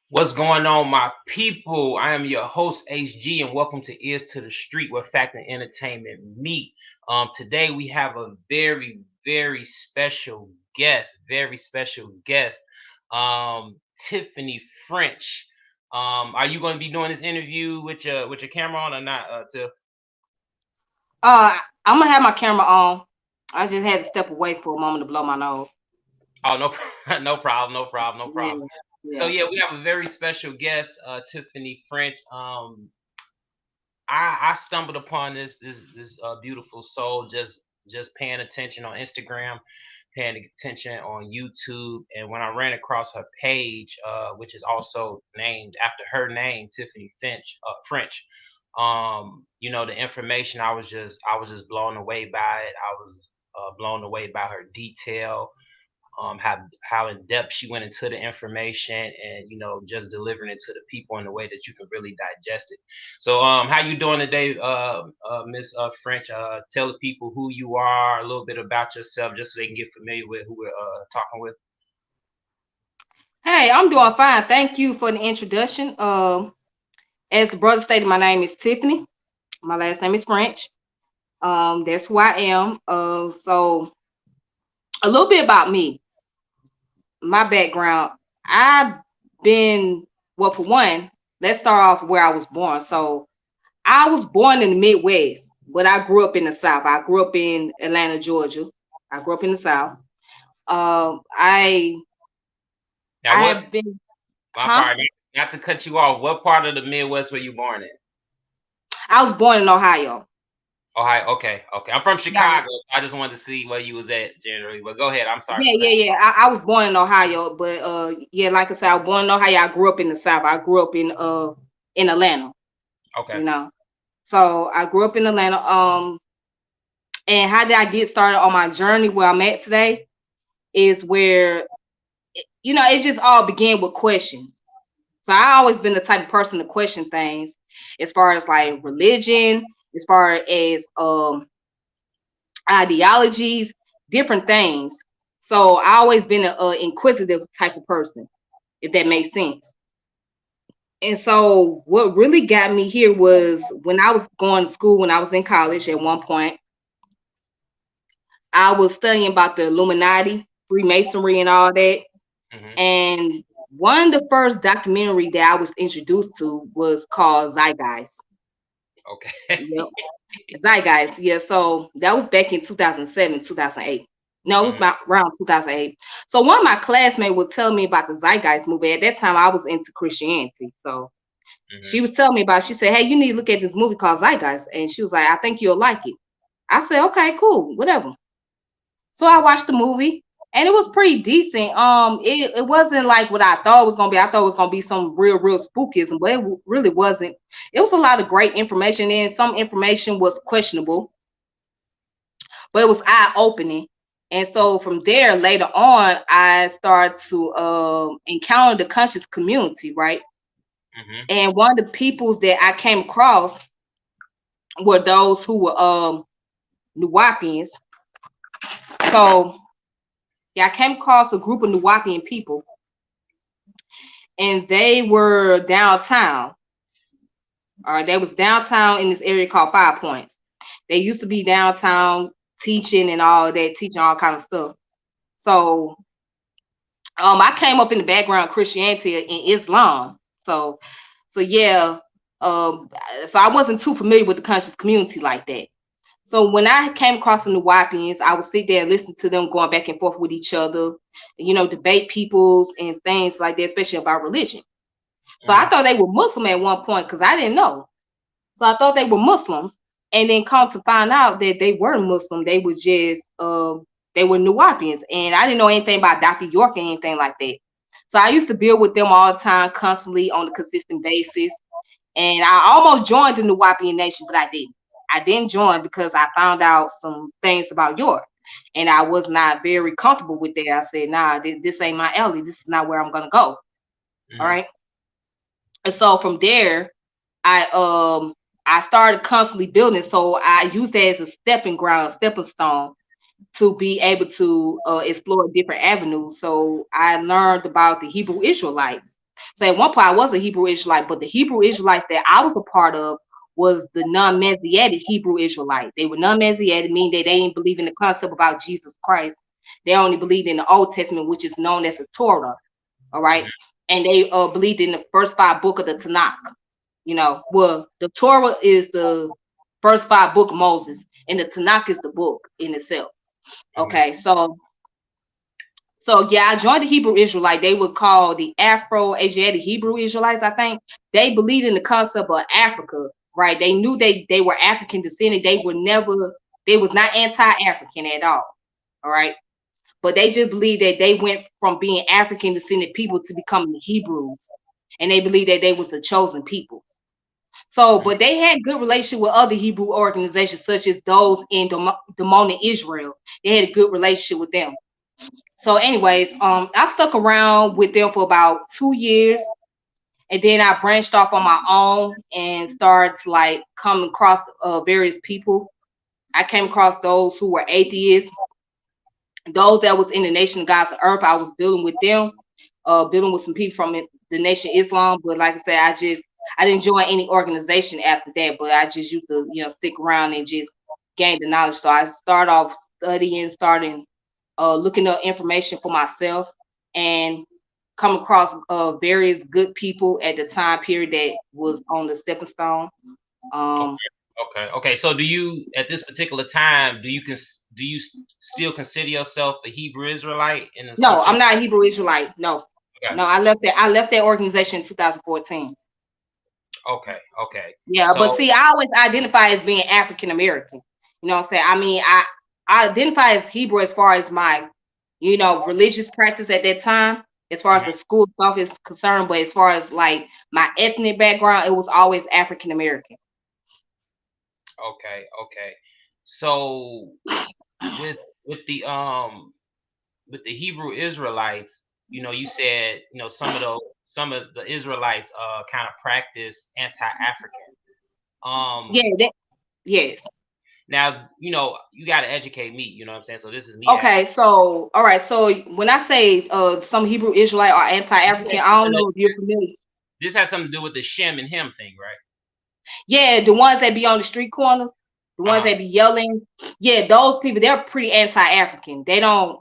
What's going on, my people? I am your host, HG, and welcome to Ears to the Street, where fact and entertainment meet. Today we have a very, very special guest. Very special guest, Tiffany French. Are you going to be doing this interview with your camera on or not? I'm gonna have my camera on. I just had to step away for a moment to blow my nose. Oh, no, no problem, no problem, no Yeah, problem. So yeah. yeah, we have a very special guest, Tiffany French. I stumbled upon this beautiful soul just paying attention on Instagram, paying attention on YouTube, and when I ran across her page, which is also named after her name, Tiffany French. The information I was just blown away by it. I was blown away by her detail, how in depth she went into the information, and just delivering it to the people in a way that you can really digest it. So how you doing today, Miss French? Tell the people who you are, a little bit about yourself, just so they can get familiar with who we're talking with. Hey, I'm doing fine. Thank you for the introduction. As the brother stated, my name is Tiffany. My last name is French. That's who I am. So a little bit about me, my background. I've been well, for one, let's start off where I was born. So I was born in the Midwest, but I grew up in the South. I grew up in Atlanta, Georgia. I grew up in the South. Um, I Now, I what? have been, I'm huh? sorry, not to cut you off. What part of the Midwest were you born in? I was born in Ohio. Ohio. Okay, okay. I'm from Yeah, Chicago, so I just wanted to see where you was at generally. But go ahead. I'm sorry yeah, for yeah, cutting. yeah. I was born in Ohio, but yeah, like I said, I was born in Ohio. I grew up in the South. I grew up in Atlanta, Okay. you know. So I grew up in Atlanta. And how did I get started on my journey where I'm at today is where it just all began with questions. So I always been the type of person to question things as far as like religion, as far as ideologies, different things. So I always been a inquisitive type of person, if that makes sense. And so what really got me here was when I was going to school, when I was in college at one point, I was studying about the Illuminati, Freemasonry, and all that. Hmm. And one of the first documentary that I was introduced to was called Zeitgeist. Okay. Yep. Zeitgeist. Yeah. So that was back in 2007, 2008. No, it was Hmm. about around 2008. So one of my classmates was telling me about the Zeitgeist movie. At that time, I was into Christianity. So Hmm. she was telling me about, she said, hey, you need to look at this movie called Zeitgeist. And she was like, I think you'll like it. I said, okay, cool, whatever. So I watched the movie and it was pretty decent. It wasn't like what I thought it was gonna be. I thought it was gonna be some real spookism, but really wasn't. It was a lot of great information and some information was questionable, but it was eye opening. And so from there, later on, I started to encounter the conscious community, right? Hmm. And one of the peoples that I came across were those who were Nuwapians. So yeah, I came across a group of Nuwapian people, and they were downtown. All right, they was downtown in this area called Five Points. They used to be downtown teaching and all that, teaching all kind of stuff. So I came up in the background of Christianity and Islam. So yeah, um, so I wasn't too familiar with the conscious community like that. So when I came across the Nuwapians, I would sit there and listen to them going back and forth with each other, debate peoples and things like that, especially about religion. So I Hmm. thought they were Muslim at one point because I didn't know. So I thought they were Muslims, and then come to find out that they weren't Muslim. They were just they were Nuwapians, and I didn't know anything about Dr. York or anything like that. So I used to build with them all the time, constantly on a consistent basis. And I almost joined the Nuwapian Nation, but I didn't. I didn't join because I found out some things about York, and I was not very comfortable with that. I said, "Nah, this ain't my alley. This is not where I'm gonna go." All Hmm. right. And so from there, I um I started constantly building. So I used that as a stepping ground, stepping stone to be able to explore different avenues. So I learned about the Hebrew Israelites. So at one point I was a Hebrew Israelite, but the Hebrew Israelites that I was a part of was the non-Messianic Hebrew Israelite. They were non-Messianic, meaning that they didn't believe in the concept about Jesus Christ. They only believed in the Old Testament, which is known as the Torah. All right. Hmm. And they believed in the first five book of the Tanakh. Well, the Torah is the first five book of Moses, and the Tanakh is the book in itself. Hmm. Okay, so yeah, I joined the Hebrew Israelite. They would call the Afro-Asiatic Hebrew Israelites, I think. They believed in the concept of Africa, right? They knew they were African descended. They was not anti-African at all. All right. But they just believed that they went from being African descended people to becoming Hebrews. And they believed that they was the chosen people. So, Hmm. but they had good relationship with other Hebrew organizations, such as those in Damona, Israel. They had a good relationship with them. So, anyways, I stuck around with them for about 2 years, and then I branched off on my own and started like coming across various people. I came across those who were atheists, those that was in the nation of God's earth. I was building with them, building with some people from the nation of Islam. But like I said, I didn't join any organization after that. But I just used to stick around and just gain the knowledge. So I started off studying, starting looking up information for myself, and come across various good people at the time period that was on the stepping stone. Um, Okay. Okay. So, do you at this particular time do you still consider yourself a Hebrew Israelite in no, assumption? I'm not a Hebrew Israelite. No, Okay. no, I left that organization in 2014. Okay. Okay. Yeah, but So, see, I always identify as being African American. You know what I'm saying? I mean, I identify as Hebrew as far as my, religious practice at that time, as far as mhm, the school stuff is concerned, but as far as like my ethnic background, it was always African American. okay. Okay. So, with with the um with the Hebrew Israelites, you said some of the Israelites kind of practice anti-African. Yeah, Um, yes. Now you got to educate me. You know what I'm saying? So this is me Okay, asking. so all right, so when I say some Hebrew Israelite are This anti-African, has I don't something know if you're to, familiar. this has something to do with the Shem and him thing, right? Yeah, the ones that be on the street corner, the Uh ones huh. that be yelling. Yeah, those people, they're pretty anti-African. They don't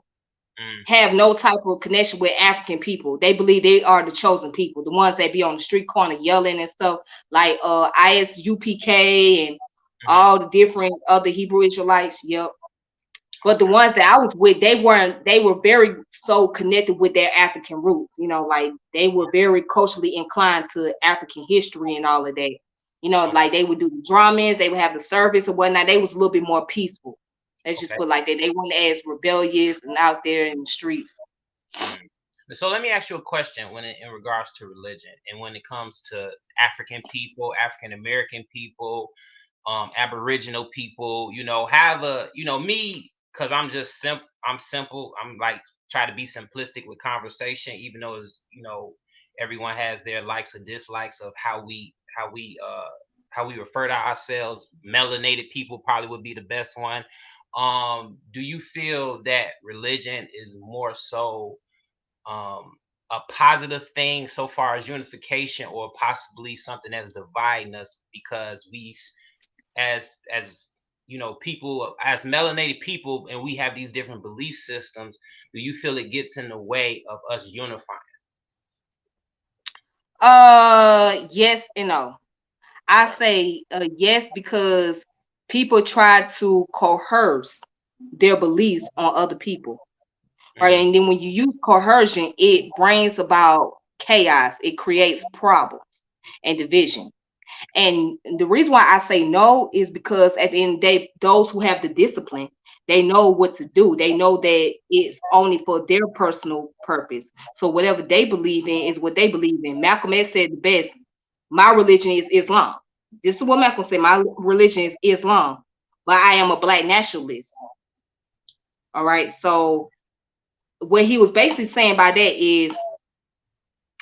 Mm, have no type of connection with African people. They believe they are the chosen people, the ones that be on the street corner yelling and stuff, like ISUPK and hmm. all the different other Hebrew Israelites. Yep. But the Okay. ones that I was with, they were very so connected with their African roots, like they were very culturally inclined to African history and all of that. Okay. Like they would do the drummings, they would have the service or whatnot. They was a little bit more peaceful. Let's just Okay. put it like that. They weren't as rebellious and out there in the streets. Mm. So let me ask you a question in regards to religion and when it comes to African people, African American people, Aboriginal people, have a, me, because I'm simple. I'm like, try to be simplistic with conversation, even though everyone has their likes or dislikes of how we refer to ourselves. Melanated people probably would be the best one. Do you feel that religion is more so um, a positive thing so far as unification, or possibly something that's dividing us because as people, as melanated people, and we have these different belief systems? Do you feel it gets in the way of us unifying? Yes and no. I say yes because people try to coerce their beliefs on other people. Right? Hmm. And then when you use coercion, it brings about chaos. It creates problems and division. And the reason why I say no is because at the end of the day, those who have the discipline, they know what to do. They know that it's only for their personal purpose. So whatever they believe in is what they believe in. Malcolm X said the best, my religion is Islam. This is what Malcolm said. My religion is Islam, but I am a black nationalist. All right. So what he was basically saying by that is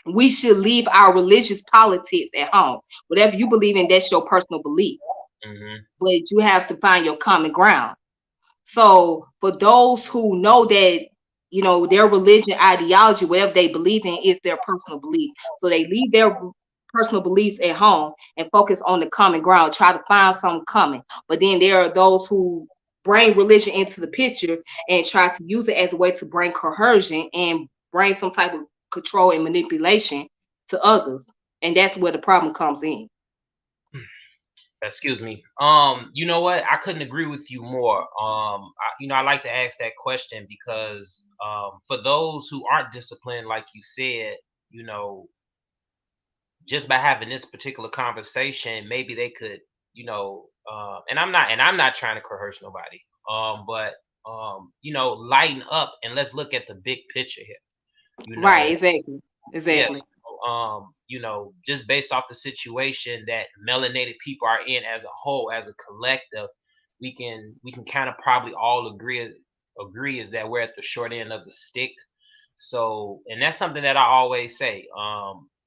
we should leave our religious politics at home. Whatever you believe in, that's your personal belief. Hmm. But you have to find your common ground. So for those who know that, their religion, ideology, whatever they believe in is their personal belief. So they leave their personal beliefs at home and focus on the common ground, try to find something common. But then there are those who bring religion into the picture and try to use it as a way to bring coercion and bring some type of control and manipulation to others. And that's where the problem comes in. Excuse me. You know what? I couldn't agree with you more. I like to ask that question because for those who aren't disciplined, like you said, you know, just by having this particular conversation, maybe they could, and I'm not trying to coerce nobody. But lighten up and let's look at the big picture here. You Right, know, exactly. yeah. Exactly. Just based off the situation that melanated people are in as a whole, as a collective, we can kind of probably all agree is that we're at the short end of the stick. So, and that's something that I always say.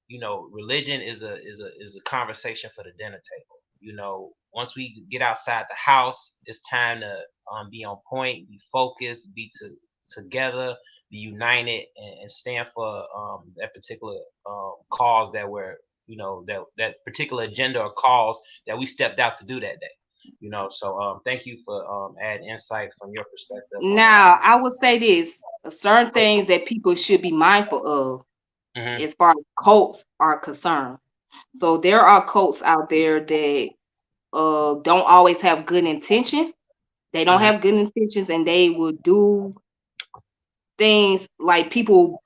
Religion is a conversation for the dinner table. Once we get outside the house, it's time to be on point, be focused, together, be united, and stand for that particular cause that we're that particular agenda or cause that we stepped out to do that day. So thank you for adding insight from your perspective on Now, I would say this: certain things that people should be mindful of that. as far as cults are concerned. So there are cults out there that don't always have good intention. They don't Hmm. have good intentions, and they will do things like people,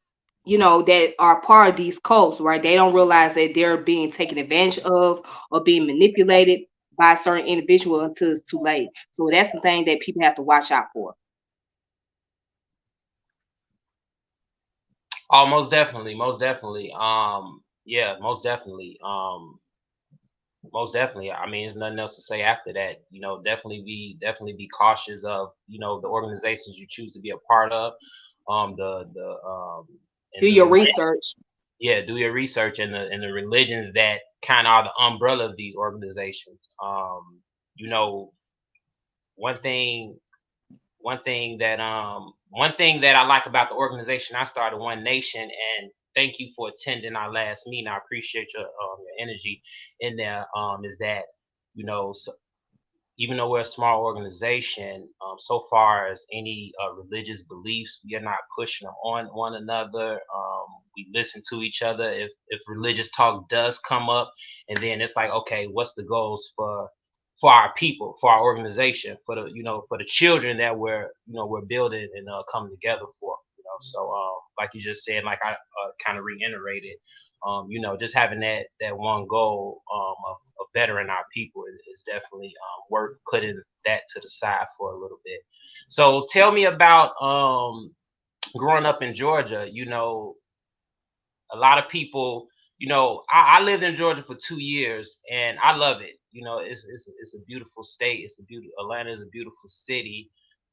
that are part of these cults, right? They don't realize that they're being taken advantage of or being manipulated by certain individuals until it's too late. So that's the thing that people have to watch out for. Oh, most definitely, most definitely. Yeah, most definitely. Most definitely. I mean, there's nothing else to say after that. Definitely be cautious of the organizations you choose to be a part of. The Do and the your religion. research. Yeah, do your research and the religions that kind of are the umbrella of these organizations. You know, one thing one thing that I like about the organization I started, One Nation, and thank you for attending our last meeting. I appreciate your energy in there. Is that so, even though we're a small organization, so far as any religious beliefs, we are not pushing them on one another. We listen to each other. If religious talk does come up, and then it's like, okay, what's the goals for our people, for our organization, for the children that we're building and coming together for. So like you just said, like I kind of reiterated, just having that one goal of bettering our people is definitely worth putting that to the side for a little bit. So tell me about growing up in Georgia. A lot of people. I lived in Georgia for 2 years, and I love it. It's a beautiful state. Atlanta is a beautiful city.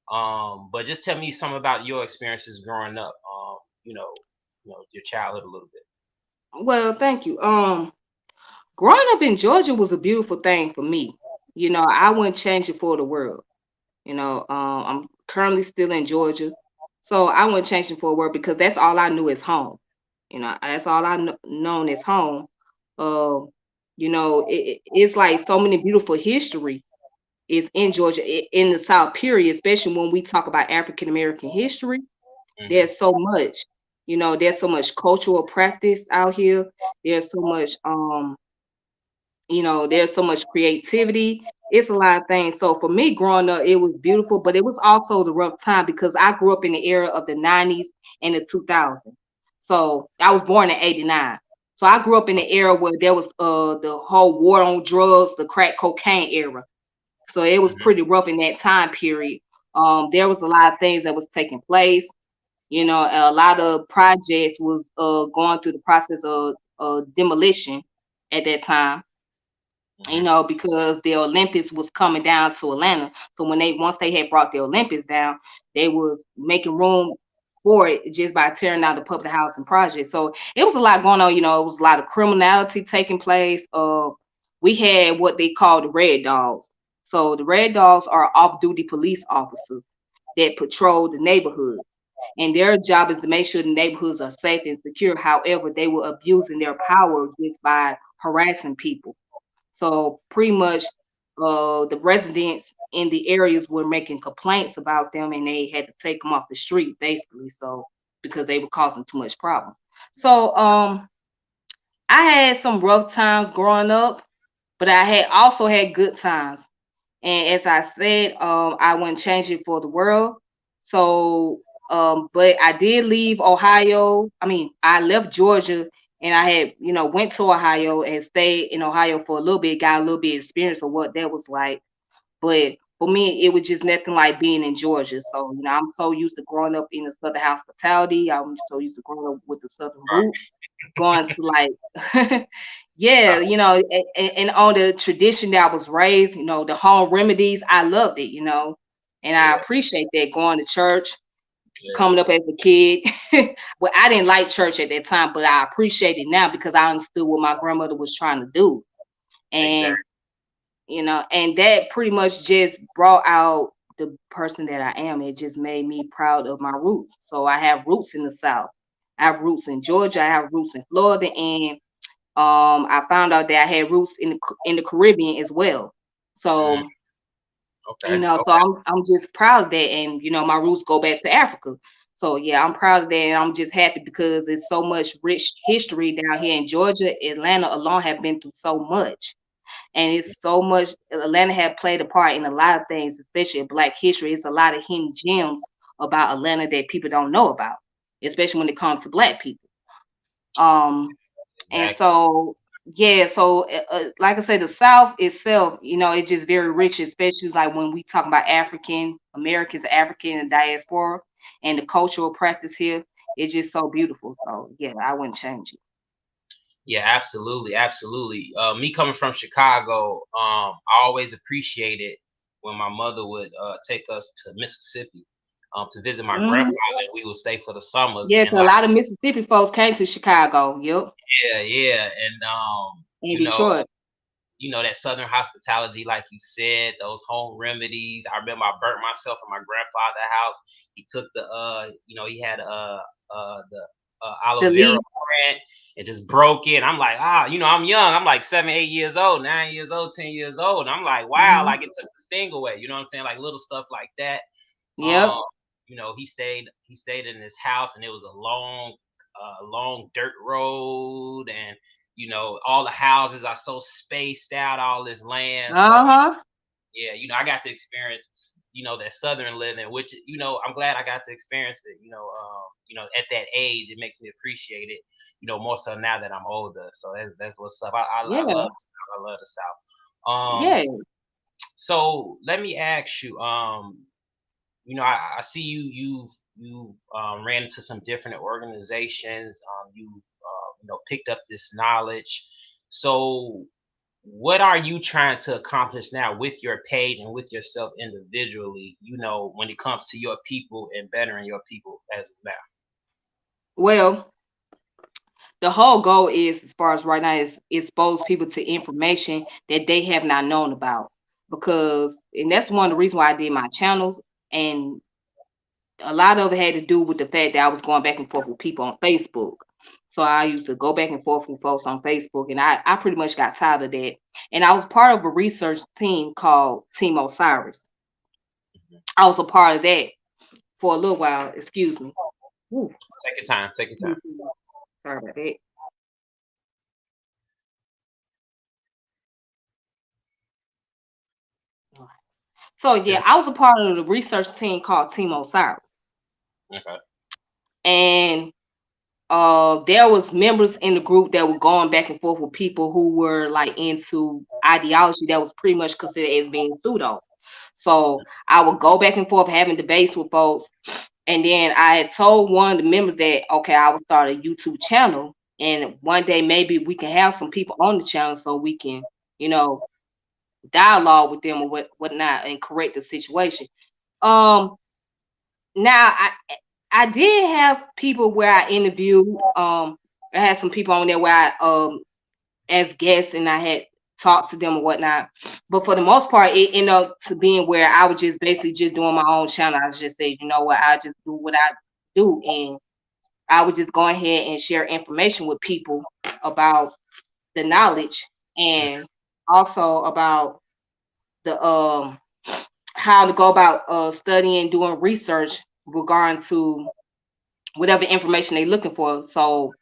But just tell me something about your experiences growing up. Your childhood a little bit. Well, thank you. Growing up in Georgia was a beautiful thing for me. I wouldn't change it for the world. I'm currently still in Georgia, so I wouldn't change it for a world because that's all I knew is home. That's all I known as home. Uh, it's like so many beautiful history is in Georgia, in the South period, especially when we talk about African American history. Hmm. There's so much, there's so much cultural practice out here. There's so much there's so much creativity. It's a lot of things. So for me growing up, it was beautiful, but it was also the rough time because I grew up in the era of the 90s and the 2000s. So I was born in 89. So I grew up in the era where there was the whole war on drugs, the crack cocaine era. So it was Hmm. pretty rough in that time period. There was a lot of things that was taking place. A lot of projects was going through the process of demolition at that time, Hmm. because the Olympics was coming down to Atlanta. So when they once they had brought the Olympics down, they was making room for it just by tearing down the public housing project. So it was a lot going on. It was a lot of criminality taking place. We had what they call the Red Dogs. So the Red Dogs are off-duty police officers that patrol the neighborhood. and their job is to make sure the neighborhoods are safe and secure. However, they were abusing their power just by harassing people. So pretty much, the residents in the areas were making complaints about them, and they had to take them off the street, basically. So because they were causing too much problem. So I had some rough times growing up, but I had also had good times. And as I said, I wouldn't change it for the world. So, but I did leave Ohio. I mean, I left Georgia, and I had, went to Ohio and stayed in Ohio for a little bit, got a little bit of experience of what that was like. But for me, it was just nothing like being in Georgia. So, I'm so used to growing up in the Southern hospitality. I'm so used to growing up with the Southern roots, going to like, yeah, and on the tradition that I was raised, the home remedies, I loved it, and I Yeah, appreciate that going to church, yeah, coming up as a kid. Well, I didn't like church at that time, but I appreciate it now because I understood what my grandmother was trying to do. And exactly. and that pretty much just brought out the person that I am. It just made me proud of my roots. So I have roots in the South. I have roots in Georgia. I have roots in Florida, and I found out that I had roots in the Caribbean as well. Mm, So okay, so okay. I'm just proud of that, and my roots go back to Africa. So yeah, I'm proud of that, and I'm just happy because it's so much rich history down here in Georgia. Atlanta alone have been through so much, and it's so much. Atlanta had played a part in a lot of things, especially in Black history. It's a lot of hidden gems about Atlanta that people don't know about, especially when it comes to Black people. Um, and Exactly. so yeah, so like I said, the South itself, it's just very rich, especially like when we talk about African Americans, African and diaspora, and the cultural practice here. It's just so beautiful. So yeah, I wouldn't change it. Yeah, absolutely, absolutely. Me coming from Chicago, I always appreciated when my mother would take us to Mississippi to visit my Hmm. grandfather. And we would stay for the summers, Yeah, and 'cause a like, lot of Mississippi folks came to Chicago. Yep, yeah, yeah, and and you know, Detroit. that southern hospitality, like you said, those home remedies. I remember I burnt myself in my grandfather's house. He took he had the aloe The vera lead. plant and just broke it. I'm like, I'm young. I'm like 7, 8 years old, 9 years old, 10 years old. And I'm like, wow, Hmm. like it took the sting away. You know what I'm saying? Like little stuff like that. Um, Yep. he stayed in his house, and it was a long dirt road, and all the houses are so spaced out, all this land. So Uh-huh. yeah, I got to experience that southern living, which I'm glad I got to experience it. At that age, it makes me appreciate it. More so now that I'm older. So that's what's up. I Yeah. love the South. I love the South. Yeah. So let me ask you. I see you've ran into some different organizations. You picked up this knowledge. So what are you trying to accomplish now with your page and with yourself individually, when it comes to your people and bettering your people as well? Well, the whole goal is, as far as right now, is expose people to information that they have not known about. Because, and that's one of the reasons why I did my channels, and a lot of it had to do with the fact that I was going back and forth with people on Facebook. So I used to go back and forth with folks on Facebook, and I pretty much got tired of that. And I was part of a research team called Team Osiris. Mhm. I was a part of that for a little while. Excuse me. Ooh, Take your time. Take your time. sorry about that. So yeah, Is I was a part of the research team called Team Osiris, okay. and there was members in the group that were going back and forth with people who were like into ideology that was pretty much considered as being pseudo. So I would go back and forth having debates with folks, and then I had told one of the members that okay, I would start a YouTube channel, and one day maybe we can have some people on the channel so we can, you know, dialogue with them or whatnot and correct the situation. Um, Now I did have people where I interviewed. I had some people on there where I as guests and I had talked to them or whatnot. But for the most part, it ended up to being where I was just basically just doing my own channel. I was just say, you know what, I just do what I do. And I would just go ahead and share information with people about the knowledge, and also about the how to go about studying, doing research regarding to whatever information they're looking for. So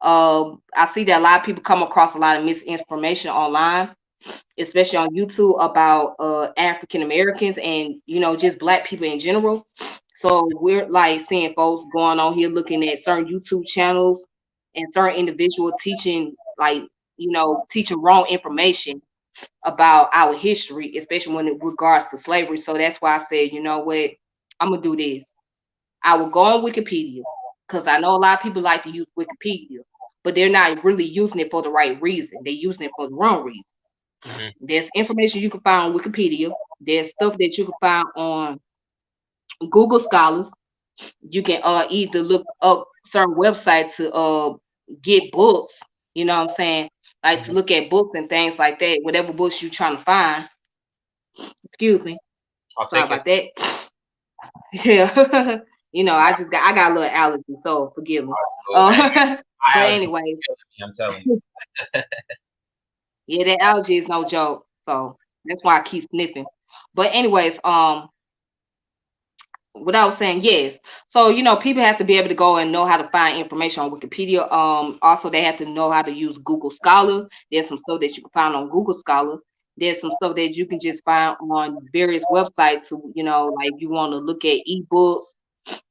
I see that a lot of people come across a lot of misinformation online, especially on YouTube, about African Americans and just Black people in general. So we're like seeing folks going on here looking at certain YouTube channels and certain individual teaching, like teaching wrong information about our history, especially when it regards to slavery. So that's why I said, you know what, I'm gonna do this. I will go on Wikipedia, because I know a lot of people like to use Wikipedia, but they're not really using it for the right reason. They're using it for the wrong reason. Mhm. There's information you can find on Wikipedia. There's stuff that you can find on Google Scholars. You can either look up certain websites to get books. You know what I'm saying? Like to Mhm. look at books and things like that. Whatever books you're trying to find. Excuse me. I'll Sorry take it. about that. Yeah. I got a little allergy, so forgive me. So that But allergies anyway, killing me, I'm telling yeah, that allergy is no joke. So that's why I keep sniffing. But anyways, what I was saying, yes. So, people have to be able to go and know how to find information on Wikipedia. Also they have to know how to use Google Scholar. There's some stuff that you can find on Google Scholar. There's some stuff that you can just find on various websites. Like you want to look at ebooks,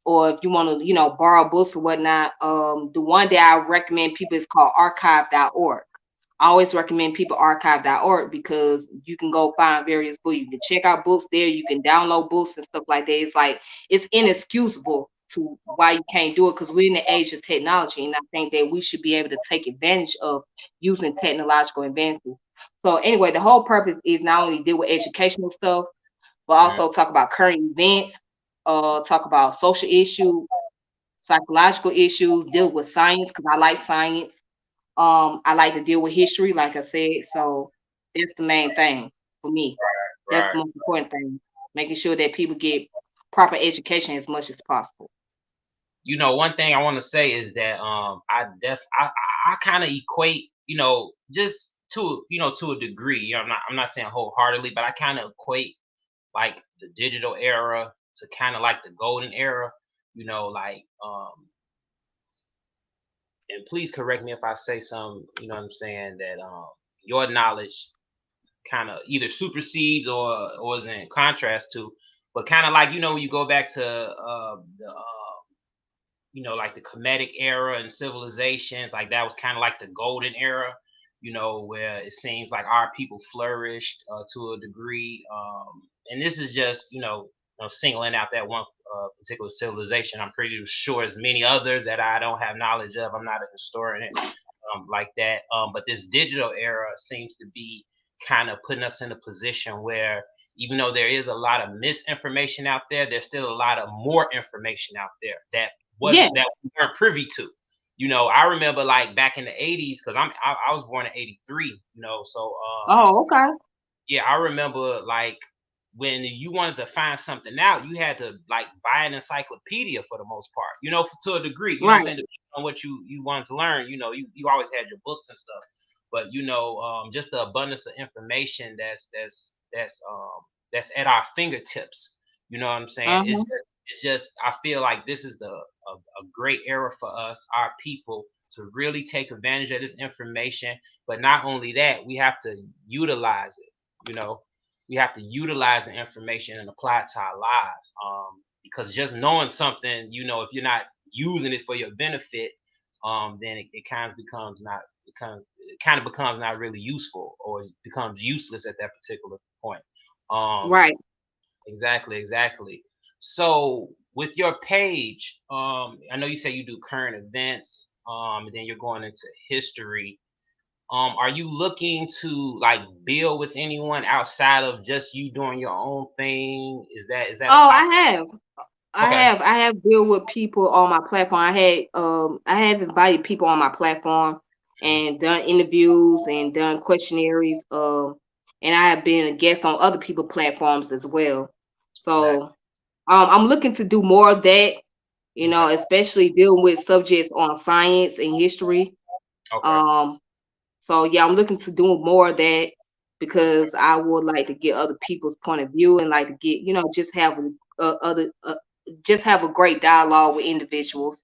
or if you want to, borrow books or whatnot. The one that I recommend people is called archive.org. I always recommend people archive.org, because you can go find various books. You can check out books there. You can download books and stuff like that. It's like it's inexcusable to why you can't do it, because we're in the age of technology, and I think that we should be able to take advantage of using technological advances. So anyway, the whole purpose is not only deal with educational stuff, but you. also talk about current events, talk about social issues, psychological issues, deal with science, because I like science. I like to deal with history, like I said. So that's the main thing for me. That's the Right. most important thing. Making sure that people get proper education as much as possible. One thing I want to say is that I kind of equate, just to a degree. I'm not saying wholeheartedly, but I kind of equate like the digital era to kind of like the golden era. Like and please correct me if I say something. You know what I'm saying, that your knowledge kind of either supersedes or is in contrast to, but kind of like when you go back to the like the Kemetic era and civilizations, like that was kind of like the golden era, where it seems like our people flourished to a degree. And this is just, singling out that one particular civilization. I'm pretty sure there's many others that I don't have knowledge of. I'm not a historian like that. But this digital era seems to be kind of putting us in a position where even though there is a lot of misinformation out there, there's still a lot of more information out there that Yeah. we weren't privy to. I remember like back in the 80s, because I was born in '83. So Oh, okay. yeah, I remember like when you wanted to find something out, you had to like buy an encyclopedia for the most part, to a degree. You know what I'm Right. saying? Depending on what you wanted to learn, you always had your books and stuff. But just the abundance of information that's at our fingertips. You know what I'm saying? It's Uh-huh. just I feel like this is a great era for us, our people, to really take advantage of this information. But not only that, we have to utilize it. You know, we have to utilize the information and apply it to our lives. Because just knowing something, if you're not using it for your benefit, then it kind of becomes not not really useful, or it becomes useless at that particular point. Um, Right. exactly, exactly. So with your page, I know you say you do current events, and then you're going into history. Are you looking to like build with anyone outside of just you doing your own thing? Is that a Oh, possible? I have. I Okay. have. I have dealt with people on my platform. I have invited people on my platform Mhm. and done interviews and done questionnaires. And I have been a guest on other people's platforms as well. Exactly. So I'm looking to do more of that, Okay. especially dealing with subjects on science and history. Okay. Um, so yeah, I'm looking to do more of that because I would like to get other people's point of view and like to get, just have a great dialogue with individuals.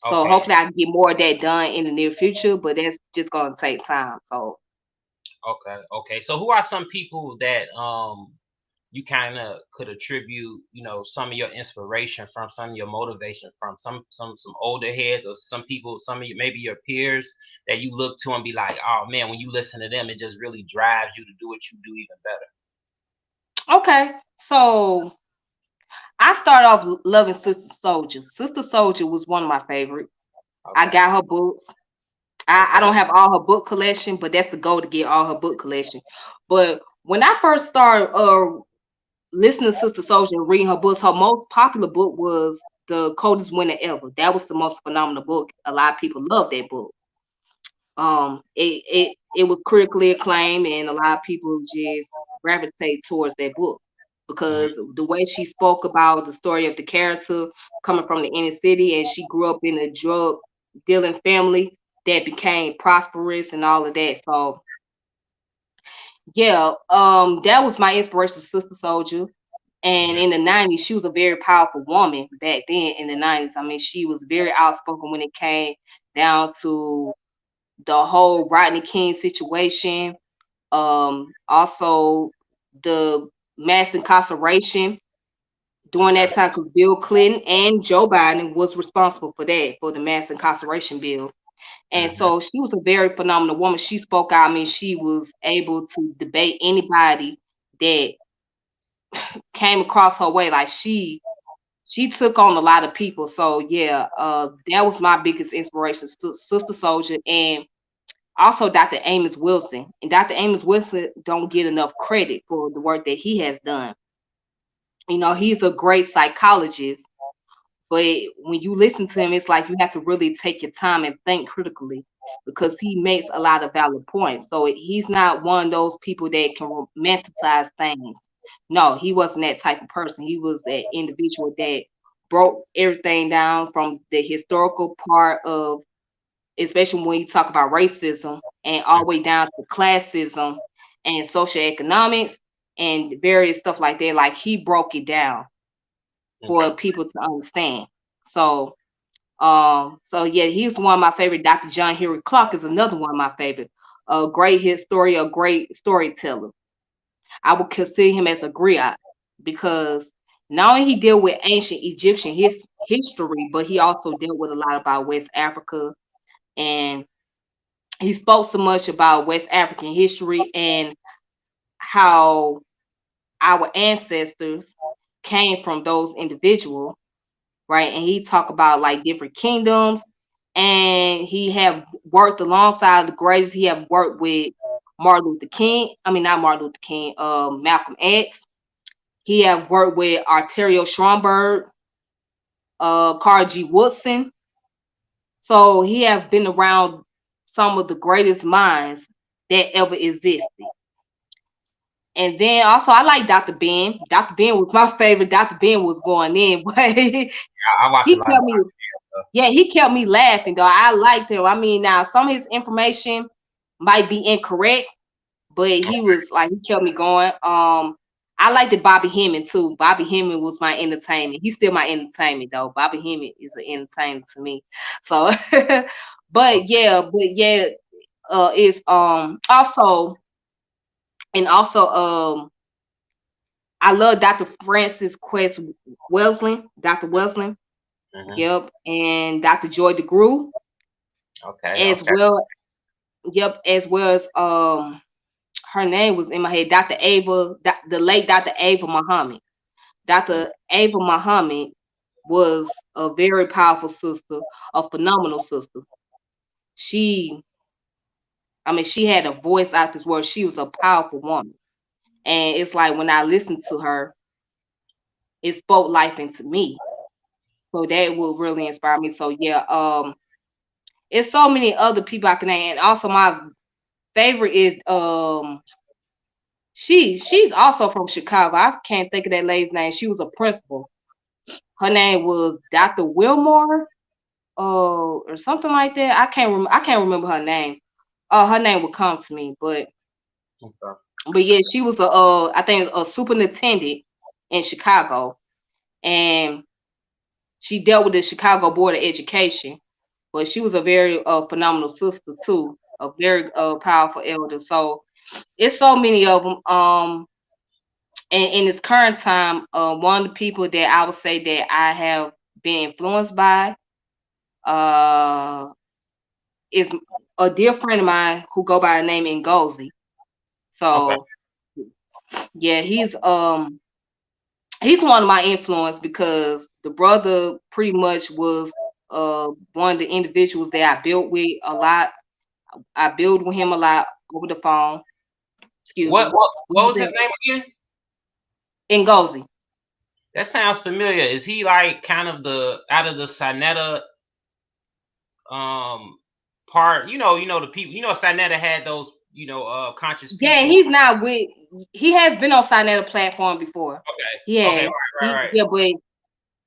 So Okay. hopefully I can get more of that done in the near future, but that's just gonna take time. So Okay. Okay. So who are some people that you kind of could attribute, some of your inspiration from, some of your motivation from, some older heads, or some people, some of you, maybe your peers that you look to and be like, oh man, when you listen to them, it just really drives you to do what you do even better. okay, so I started off loving Sister Soldier. Sister Soldier was one of my favorites. I Okay. got her books. I Okay. don't have all her book collection, but that's the goal to get all her book collection. But when I first started listening to Sister Soldier and reading her books, her most popular book was The Coldest Winter Ever. That was the most phenomenal book. A lot of people love that book. It was critically acclaimed, and a lot of people just gravitate towards that book Hmm. because the way she spoke about the story of the character coming from the inner city, and she grew up in a drug dealing family that became prosperous and all of that. So yeah, that was my inspiration, Sister Soldier. And in the 90s, she was a very powerful woman back then in the 90s. I mean, she was very outspoken when it came down to the whole Rodney King situation. Also the mass incarceration during Okay. that time, because Bill Clinton and Joe Biden was responsible for that, for the mass incarceration bill. And Hmm. so she was a very phenomenal woman. She spoke out. I mean, she was able to debate anybody that came across her way. Like she took on a lot of people. So yeah, that was my biggest inspiration, Sister Soldier, and also Dr. Amos Wilson. And Dr. Amos Wilson don't get enough credit for the work that he has done. He's a great psychologist, but when you listen to him, it's like you have to really take your time and think critically because he makes a lot of valid points. So he's not one of those people that can romanticize things. No, he wasn't that type of person. He was that individual that broke everything down from the historical part of, especially when you talk about racism, and all the way down to classism and social economics and various stuff like that. Like he broke it down Okay. for people to understand. So so yeah, he's one of my favorite. Dr. John Henry Clark is another one of my favorite. A great historian, a great storyteller. I would consider him as a griot because not only he dealt with ancient Egyptian history, but he also dealt with a lot about West Africa, and he spoke so much about West African history and how our ancestors came from those individuals, right? And he talked about like different kingdoms, and he have worked alongside the greatest. He have worked with Martin Luther King. I mean, not Martin Luther King. Malcolm X. He have worked with Arterio Schomburg, Carl G. Woodson. So he have been around some of the greatest minds that ever existed. And then also I like Dr. Ben. Dr. Ben was my favorite. Dr. Ben was going in, but I watch a he lot of kept me, stuff. yeah, he kept me laughing though. I liked him. I mean, now some of his information might be incorrect, but he was like he kept me going. I liked it Bobby Hemming too. Bobby Hemming was my entertainment. He's still my entertainment though. Bobby Hemming is an entertainment to me. So Okay. but yeah, it's also and also I love Dr. Francis Quest Wesleyan, Dr. Wesleyan, Hmm. yep, and Dr. Joy DeGruy, Okay. as Okay. well, yep, as well as her name was in my head, Dr. Ava, the late Dr. Ava Muhammad. Dr. Ava Muhammad was a very powerful sister, a phenomenal sister. She, I mean, she had a voice out this world. She was a powerful woman, and it's like when I listened to her, it spoke life into me. So that will really inspire me. So yeah, it's so many other people I can name, and also my favorite is she's also from Chicago. I can't think of that lady's name. She was a principal. Her name was Dr. Wilmore, or something like that. I can't remember her name. Her name would come to me, Okay. but yeah, she was I think a superintendent in Chicago, and she dealt with the Chicago Board of Education. But she was a very phenomenal sister too, a very powerful elder. So it's so many of them. And in this current time, one of the people that I would say that I have been influenced by uh, is a dear friend of mine who go by the name Ngozi. Okay. So yeah, he's one of my influence because the brother pretty much was one of the individuals that I built with a lot. I build with him a lot over the phone. Excuse What me. what what We've was his been name again? Ngozi. That sounds familiar. Is he like kind of the out of the Sinetta um part? The people. Sinetta had those conscious Yeah, people. he's not with. He has been on Sinetta platform before. Okay. Okay. Yeah, Right. yeah, but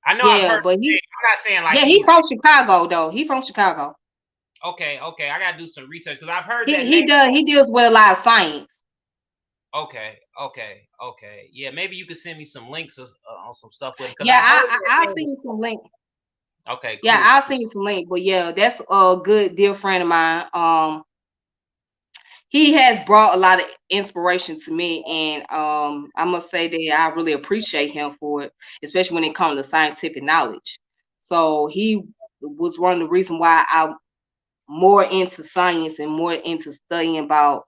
I know I've yeah, heard but the name. I'm not saying like yeah, he he's from Chicago though. He from Chicago. okay. Okay. I gotta do some research because I've heard He that name. he deals with a lot of science. Okay. Okay. Okay. Yeah. Maybe you could send me some links on some stuff with it because Yeah, I've heard that I'll name. send you some link. Okay. Yeah, Cool. I'll send you some link. But yeah, that's a good dear friend of mine. He has brought a lot of inspiration to me, and I must say that I really appreciate him for it, especially when it comes to scientific knowledge. So he was one of the reasons why I'm more into science and more into studying about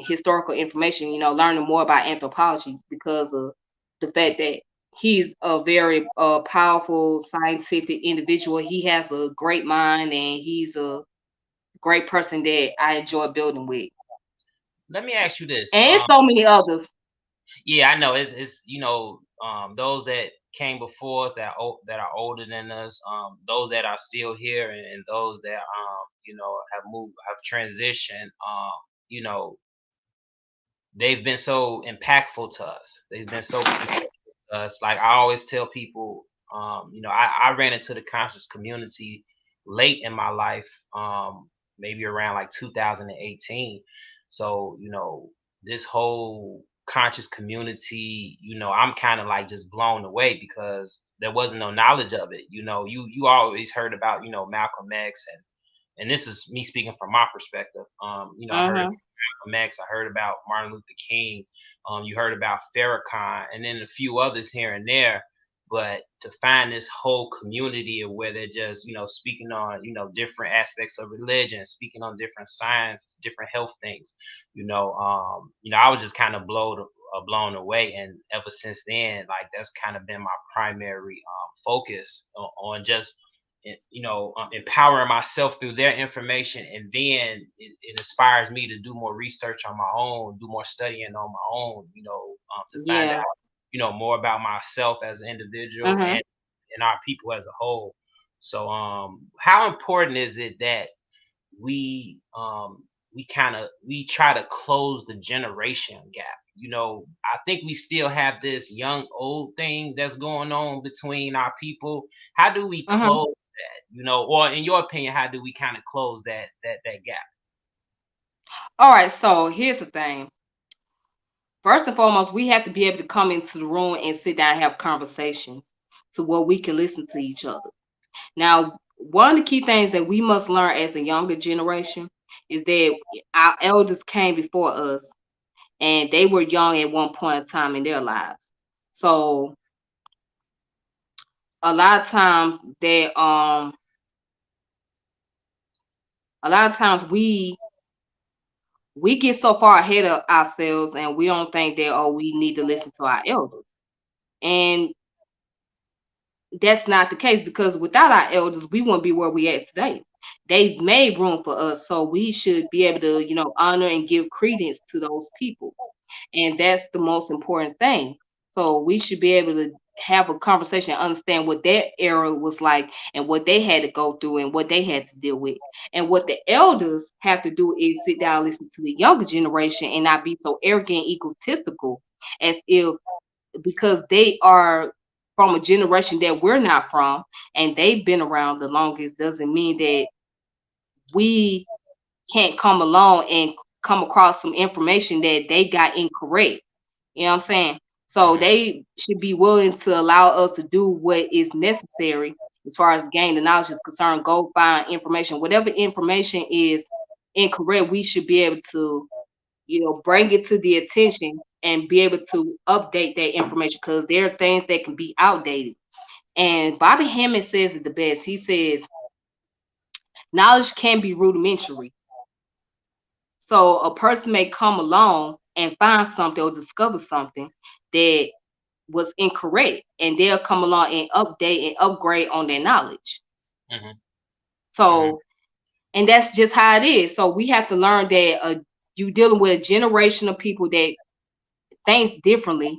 historical information. Learning more about anthropology because of the fact that he's a very powerful scientific individual. He has a great mind, and he's a great person that I enjoy building with. Let me ask you this. And so many others. Yeah, I know it's those that came before us that are older than us, those that are still here, and those that have moved, have transitioned. You know, they've been so impactful to us. They've been so impactful to us. Like I always tell people, I ran into the conscious community late in my life, maybe around like 2018. So, this whole conscious community, I'm kind of like just blown away because there wasn't no knowledge of it. You always heard about, Malcolm X, and this is me speaking from my perspective. I heard Mhm. Malcolm X. I heard about Martin Luther King. You heard about Farrakhan, and then a few others here and there. But to find this whole community of where they're just, speaking on, different aspects of religion, speaking on different science, different health things, I was just kind of blown away. And ever since then, like that's kind of been my primary focus on just empowering myself through their information, and then it inspires me to do more research on my own, do more studying on my own, to find out Yeah. more about myself as an individual, Mhm. and our people as a whole. So how important is it that we we try to close the generation gap? I think we still have this young old thing that's going on between our people. How do we Mhm. close that? Or in your opinion, how do we kind of close that gap? All right. So here's the thing. First and foremost, we have to be able to come into the room and sit down and have conversations to where we can listen to each other. Now, one of the key things that we must learn as a younger generation is that our elders came before us and they were young at one point in time in their lives. So a lot of times they a lot of times we get so far ahead of ourselves and we don't think that we need to listen to our elders. And that's not the case because without our elders, we wouldn't be where we at today. They've made room for us, so we should be able to, honor and give credence to those people, and that's the most important thing. So we should be able to have a conversation, understand what their era was like, and what they had to go through, and what they had to deal with, and what the elders have to do is sit down, and listen to the younger generation, and not be so arrogant, egotistical, as if because they are. from a generation that we're not from, and they've been around the longest, doesn't mean that we can't come along and come across some information that they got incorrect. You know what I'm saying? So Mhm. they should be willing to allow us to do what is necessary as far as gain the knowledge is concerned. Go find information. Whatever information is incorrect, we should be able to, bring it to the attention and be able to update that information because there are things that can be outdated. And Bobby Hammond says it the best. He says knowledge can be rudimentary. So a person may come along and find something or discover something that was incorrect, and they'll come along and update and upgrade on their knowledge. Mhm. Mhm. So, and that's just how it is. So we have to learn that you dealing with a generation of people that thinks differently,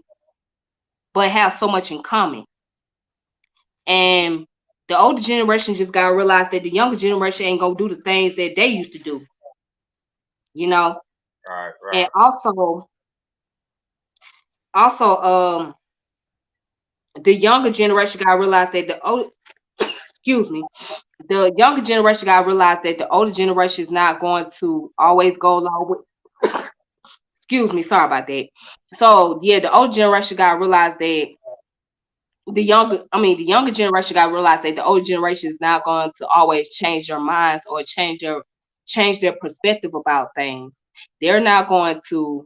but have so much in common. And the older generation just gotta realize that the younger generation ain't gonna do the things that they used to do, you know. Right. And Right. also, the younger generation gotta realize that the old, excuse me, the younger generation gotta realize that the older generation is not going to always go along with. Excuse me, sorry about that. So yeah, the older generation gotta realize that the younger generation gotta realize that the older generation is not going to always change their minds or change their perspective about things. They're not going to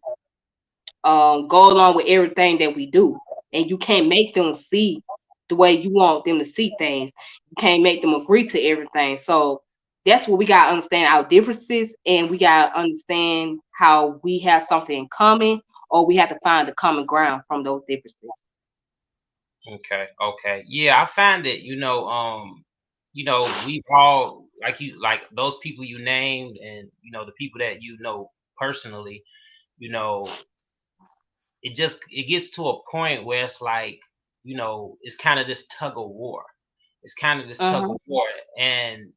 go along with everything that we do. And you can't make them see the way you want them to see things. You can't make them agree to everything. So that's what we gotta understand our differences, and we gotta understand how we have something in common, or we have to find the common ground from those differences. Okay. Okay. Yeah, I find it. We've all like those people you named, and the people that personally. You know, it gets to a point where it's like, it's kind of this tug of war. It's kind of this tug Uh-huh. of war, and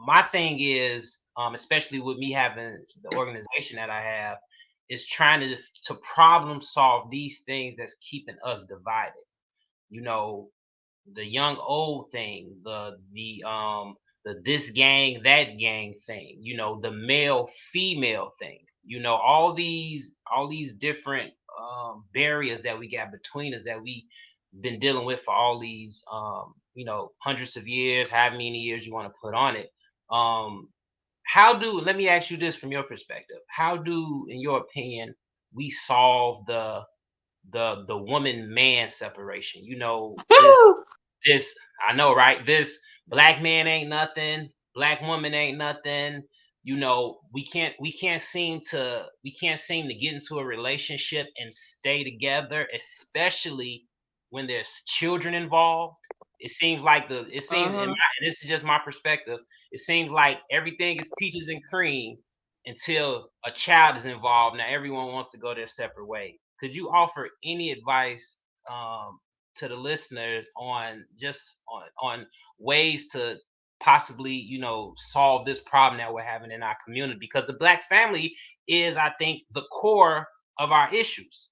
my thing is, especially with me having the organization that I have, is trying to problem solve these things that's keeping us divided. You know, the young old thing, the this gang that gang thing, the male female thing, all these different barriers that we got between us that we been dealing with for all these hundreds of years, however many years you want to put on it. Um how do Let me ask you this from your perspective. How do, in your opinion, we solve the woman man separation? This I know, right? This black man ain't nothing, black woman ain't nothing. We can't seem to get into a relationship and stay together, especially when there's children involved. It seems, Uh-huh. and this is just my perspective, it seems like everything is peaches and cream until a child is involved. Now everyone wants to go their separate way. Could you offer any advice um, to the listeners on just on ways to possibly solve this problem that we're having in our community? Because the black family is, I think, the core of our issues.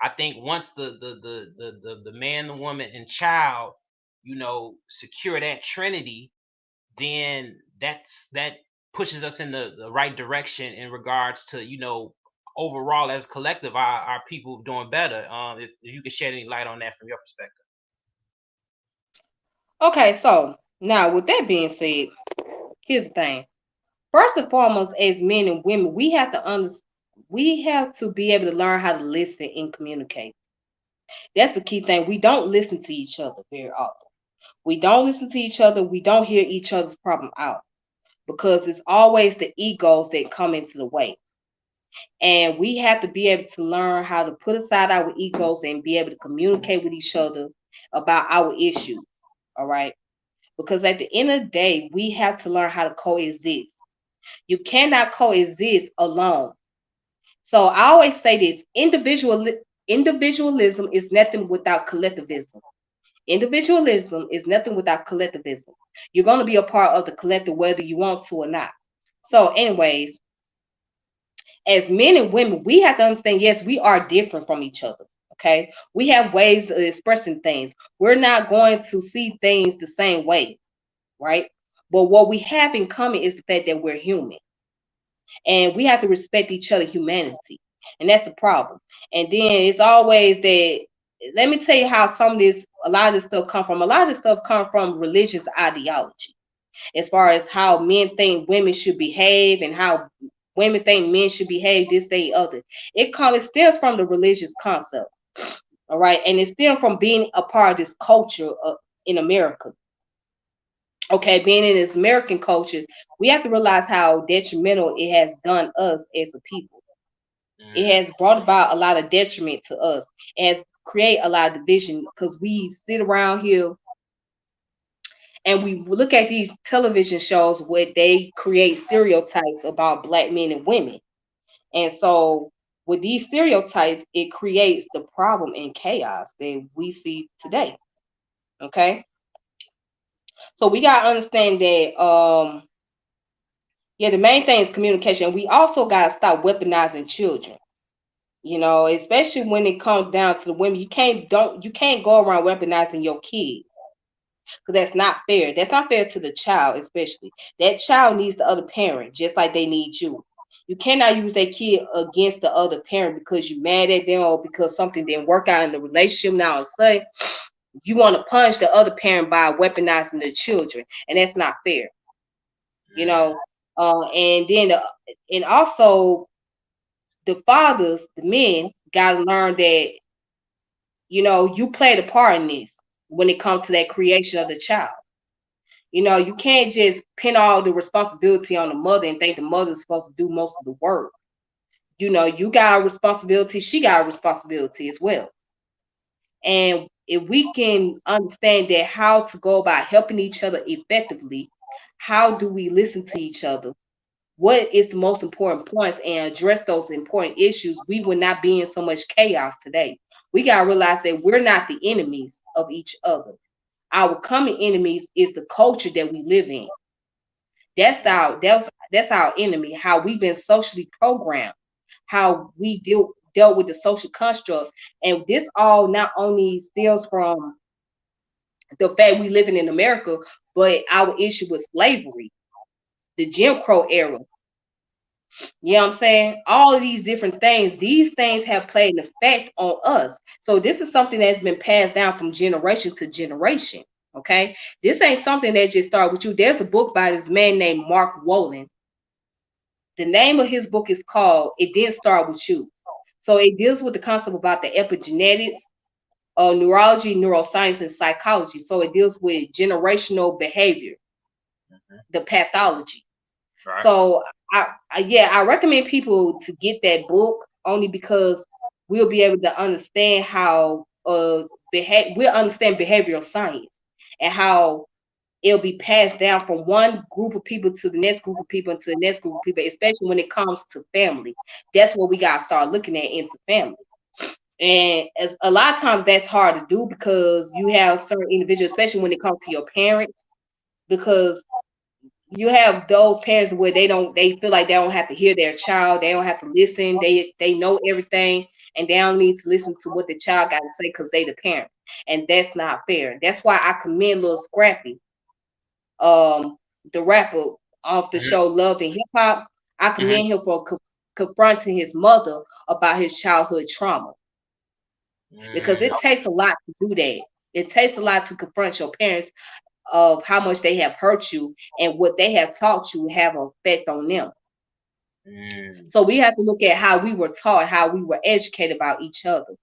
I think once the man, the woman, and child secure that trinity, then that pushes us in the right direction in regards to overall as a collective, our people doing better. If you could shed any light on that from your perspective. Okay, so now with that being said, here's the thing. First and foremost, as men and women, we have to be able to learn how to listen and communicate. That's the key thing. We don't listen to each other very often. We don't listen to each other. We don't hear each other's problem out because it's always the egos that come into the way. And we have to be able to learn how to put aside our egos and be able to communicate with each other about our issues. All right. Because at the end of the day, we have to learn how to coexist. You cannot coexist alone. So I always say this: individualism is nothing without collectivism. Individualism is nothing without collectivism. You're going to be a part of the collective whether you want to or not. So, anyways, as men and women, we have to understand, yes, we are different from each other. Okay, we have ways of expressing things. We're not going to see things the same way, right? But what we have in common is the fact that we're human, and we have to respect each other humanity, and that's the problem. And then it's always that, let me tell you how some of this, a lot of this stuff come from. A lot of this stuff come from religious ideology, as far as how men think women should behave and how women think men should behave this day other. It stems from the religious concept, all right, and it stems from being a part of this culture in America. Okay, being in this American culture, we have to realize how detrimental it has done us as a people. It Mm, has brought about a lot of detriment to us. It has created a lot of division because we sit around here and we look at these television shows where they create stereotypes about black men and women. And so with these stereotypes, it creates the problem and chaos that we see today. Okay. So we gotta understand that yeah, the main thing is communication. We also gotta stop weaponizing children. You know, especially when it comes down to the women, you can't go around weaponizing your kids, because that's not fair. That's not fair to the child, especially. That child needs the other parent just like they need you. You cannot use that kid against the other parent because you're mad at them or because something didn't work out in the relationship. Now, all of a sudden, you want to punish the other parent by weaponizing the children, and that's not fair. You mm, know, and then and also the fathers, the men, gotta learn that you played a part in this when it comes to that creation of the child. You can't just pin all the responsibility on the mother and think the mother's supposed to do most of the work. You got a responsibility, she got a responsibility as well. And if we can understand that how to go about helping each other effectively, how do we listen to each other? What is the most important points and address those important issues, we will not be in so much chaos today. We got to realize that we're not the enemies of each other. Our common enemies is the culture that we live in. That's our enemy. How we've been socially programmed, how we dealt with the social construct, and this all not only stems from the fact we living in America, but our issue with slavery, the Jim Crow era. You know what I'm saying? All of these things have played an effect on us. So this is something that's been passed down from generation to generation. Okay, this ain't something that just started with you. There's a book by this man named Mark Wolin. The name of his book is called "It Didn't Start with You." So it deals with the concept about the epigenetics, neurology, neuroscience, and psychology. So it deals with generational behavior, mhm. the pathology. Right. So I recommend people to get that book only because we'll be able to understand how we'll understand behavioral science and how it'll be passed down from one group of people to the next group of people and to the next group of people, especially when it comes to family. That's what we gotta start looking at into family. And as a lot of times that's hard to do because you have certain individuals, especially when it comes to your parents, because you have those parents where they feel like they don't have to hear their child, they don't have to listen, they know everything, and they don't need to listen to what the child got to say because they the parent, and that's not fair. That's why I commend Lil Scrappy, um, the rapper off the Mhm, show Love and Hip Hop. I mhm, commend him for confronting his mother about his childhood trauma because mm, it takes a lot to do that. It takes a lot to confront your parents of how much they have hurt you and what they have taught you have an effect on them. mm, So we have to look at how we were taught, how we were educated about each other,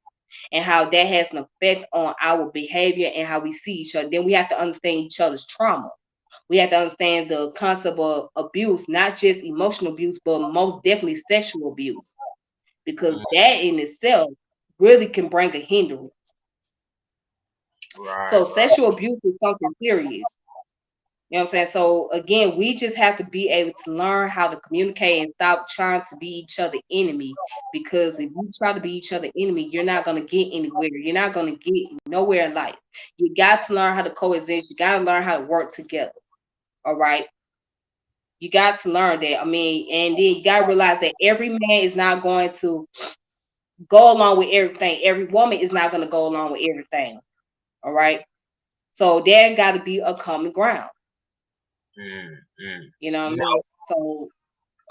and how that has an effect on our behavior and how we see each other. Then we have to understand each other's trauma. We have to understand the concept of abuse, not just emotional abuse, but most definitely sexual abuse, because mm. that in itself really can bring a hindrance. Right, So right. sexual abuse is something serious. You know what I'm saying? So again, we just have to be able to learn how to communicate and stop trying to be each other enemy. Because if you try to be each other enemy, you're not gonna get anywhere. You're not gonna get nowhere in life. You got to learn how to coexist. You got to learn how to work together. All right. You got to learn that. I mean, and then you got to realize that every man is not going to go along with everything. Every woman is not going to go along with everything. All right. So there got to be a common ground. Mm, mm. You know what I No, mean? So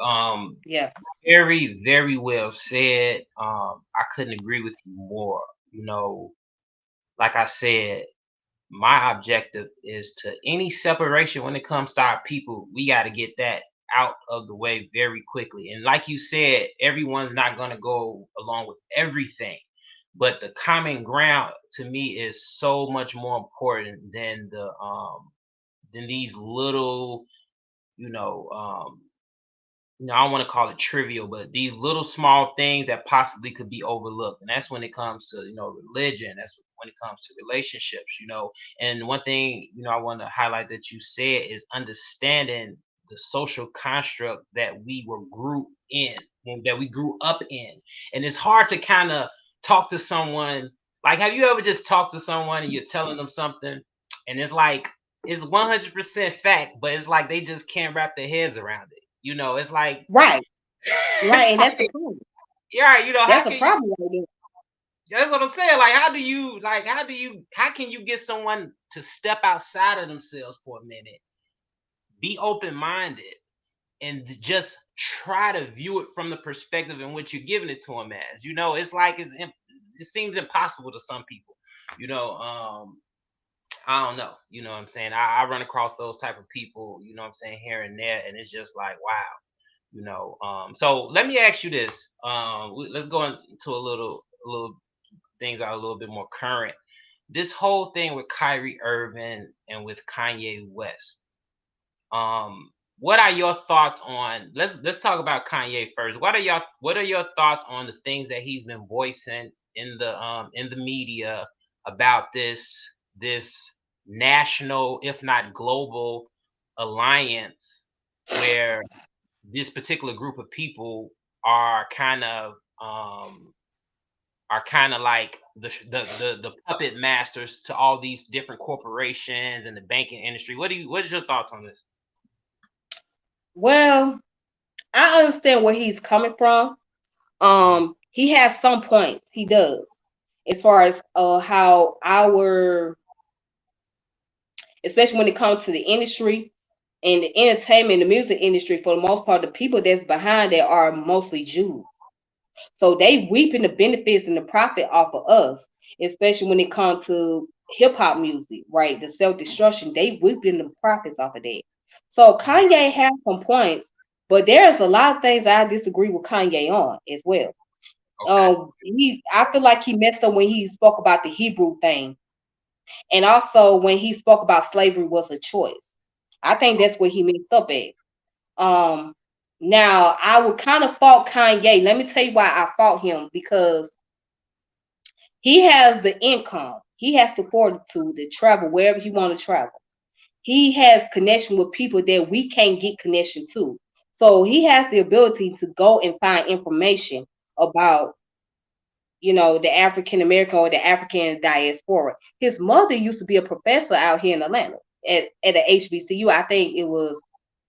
um, yeah. very, very well said. I couldn't agree with you more. You know, like I said, my objective is to any separation when it comes to our people, we got to get that out of the way very quickly. And like you said, everyone's not going to go along with everything, but the common ground to me is so much more important than these little, you know, no, I don't want to call it trivial, but these little small things that possibly could be overlooked. And that's when it comes to, religion. That's when it comes to relationships, And one thing, I want to highlight that you said is understanding the social construct that we were grew in and that we grew up in. And it's hard to kind of talk to someone. Like, have you ever just talked to someone and you're telling them something and it's like, it's 100% fact, but it's like they just can't wrap their heads around it. It's like, Right. Right. And that's the like, problem. yeah, how That's a can you? problem right there. That's what I'm saying. Like, how can you get someone to step outside of themselves for a minute, be open minded, and just try to view it from the perspective in which you're giving it to them as? It's like it seems impossible to some people. You know, I don't know. You know what I'm saying? I run across those type of people. You know what I'm saying, here and there, and it's just like, wow. So let me ask you this. Let's go into a little things that are a little bit more current. This whole thing with Kyrie Irving and with Kanye West. What are your thoughts on? Let's talk about Kanye first. What are your thoughts on the things that he's been voicing in the media about this national, if not global, alliance where this particular group of people are kind of like the puppet masters to all these different corporations and the banking industry. What is your thoughts on this? Well, I understand where he's coming from. Mm-hmm. He has some points. He does. As far as how our, especially when it comes to the industry and the entertainment, the music industry, for the most part, the people that's behind that are mostly Jews. So they reaping the benefits and the profit off of us, especially when it comes to hip hop music, right? The self destruction, they reaping the profits off of that. So Kanye has some points, but there's a lot of things I disagree with Kanye on as well. Okay. I feel like he messed up when he spoke about the Hebrew thing, and also when he spoke about slavery was a choice. I think that's where he messed up at. Um, Now I would kind of fault Kanye. Let me tell you why I fault him, because he has the income. He has the fortitude to travel wherever he want to travel. He has connection with people that we can't get connection to. So he has the ability to go and find information about, the African American or the African diaspora. His mother used to be a professor out here in Atlanta at the HBCU. I think it was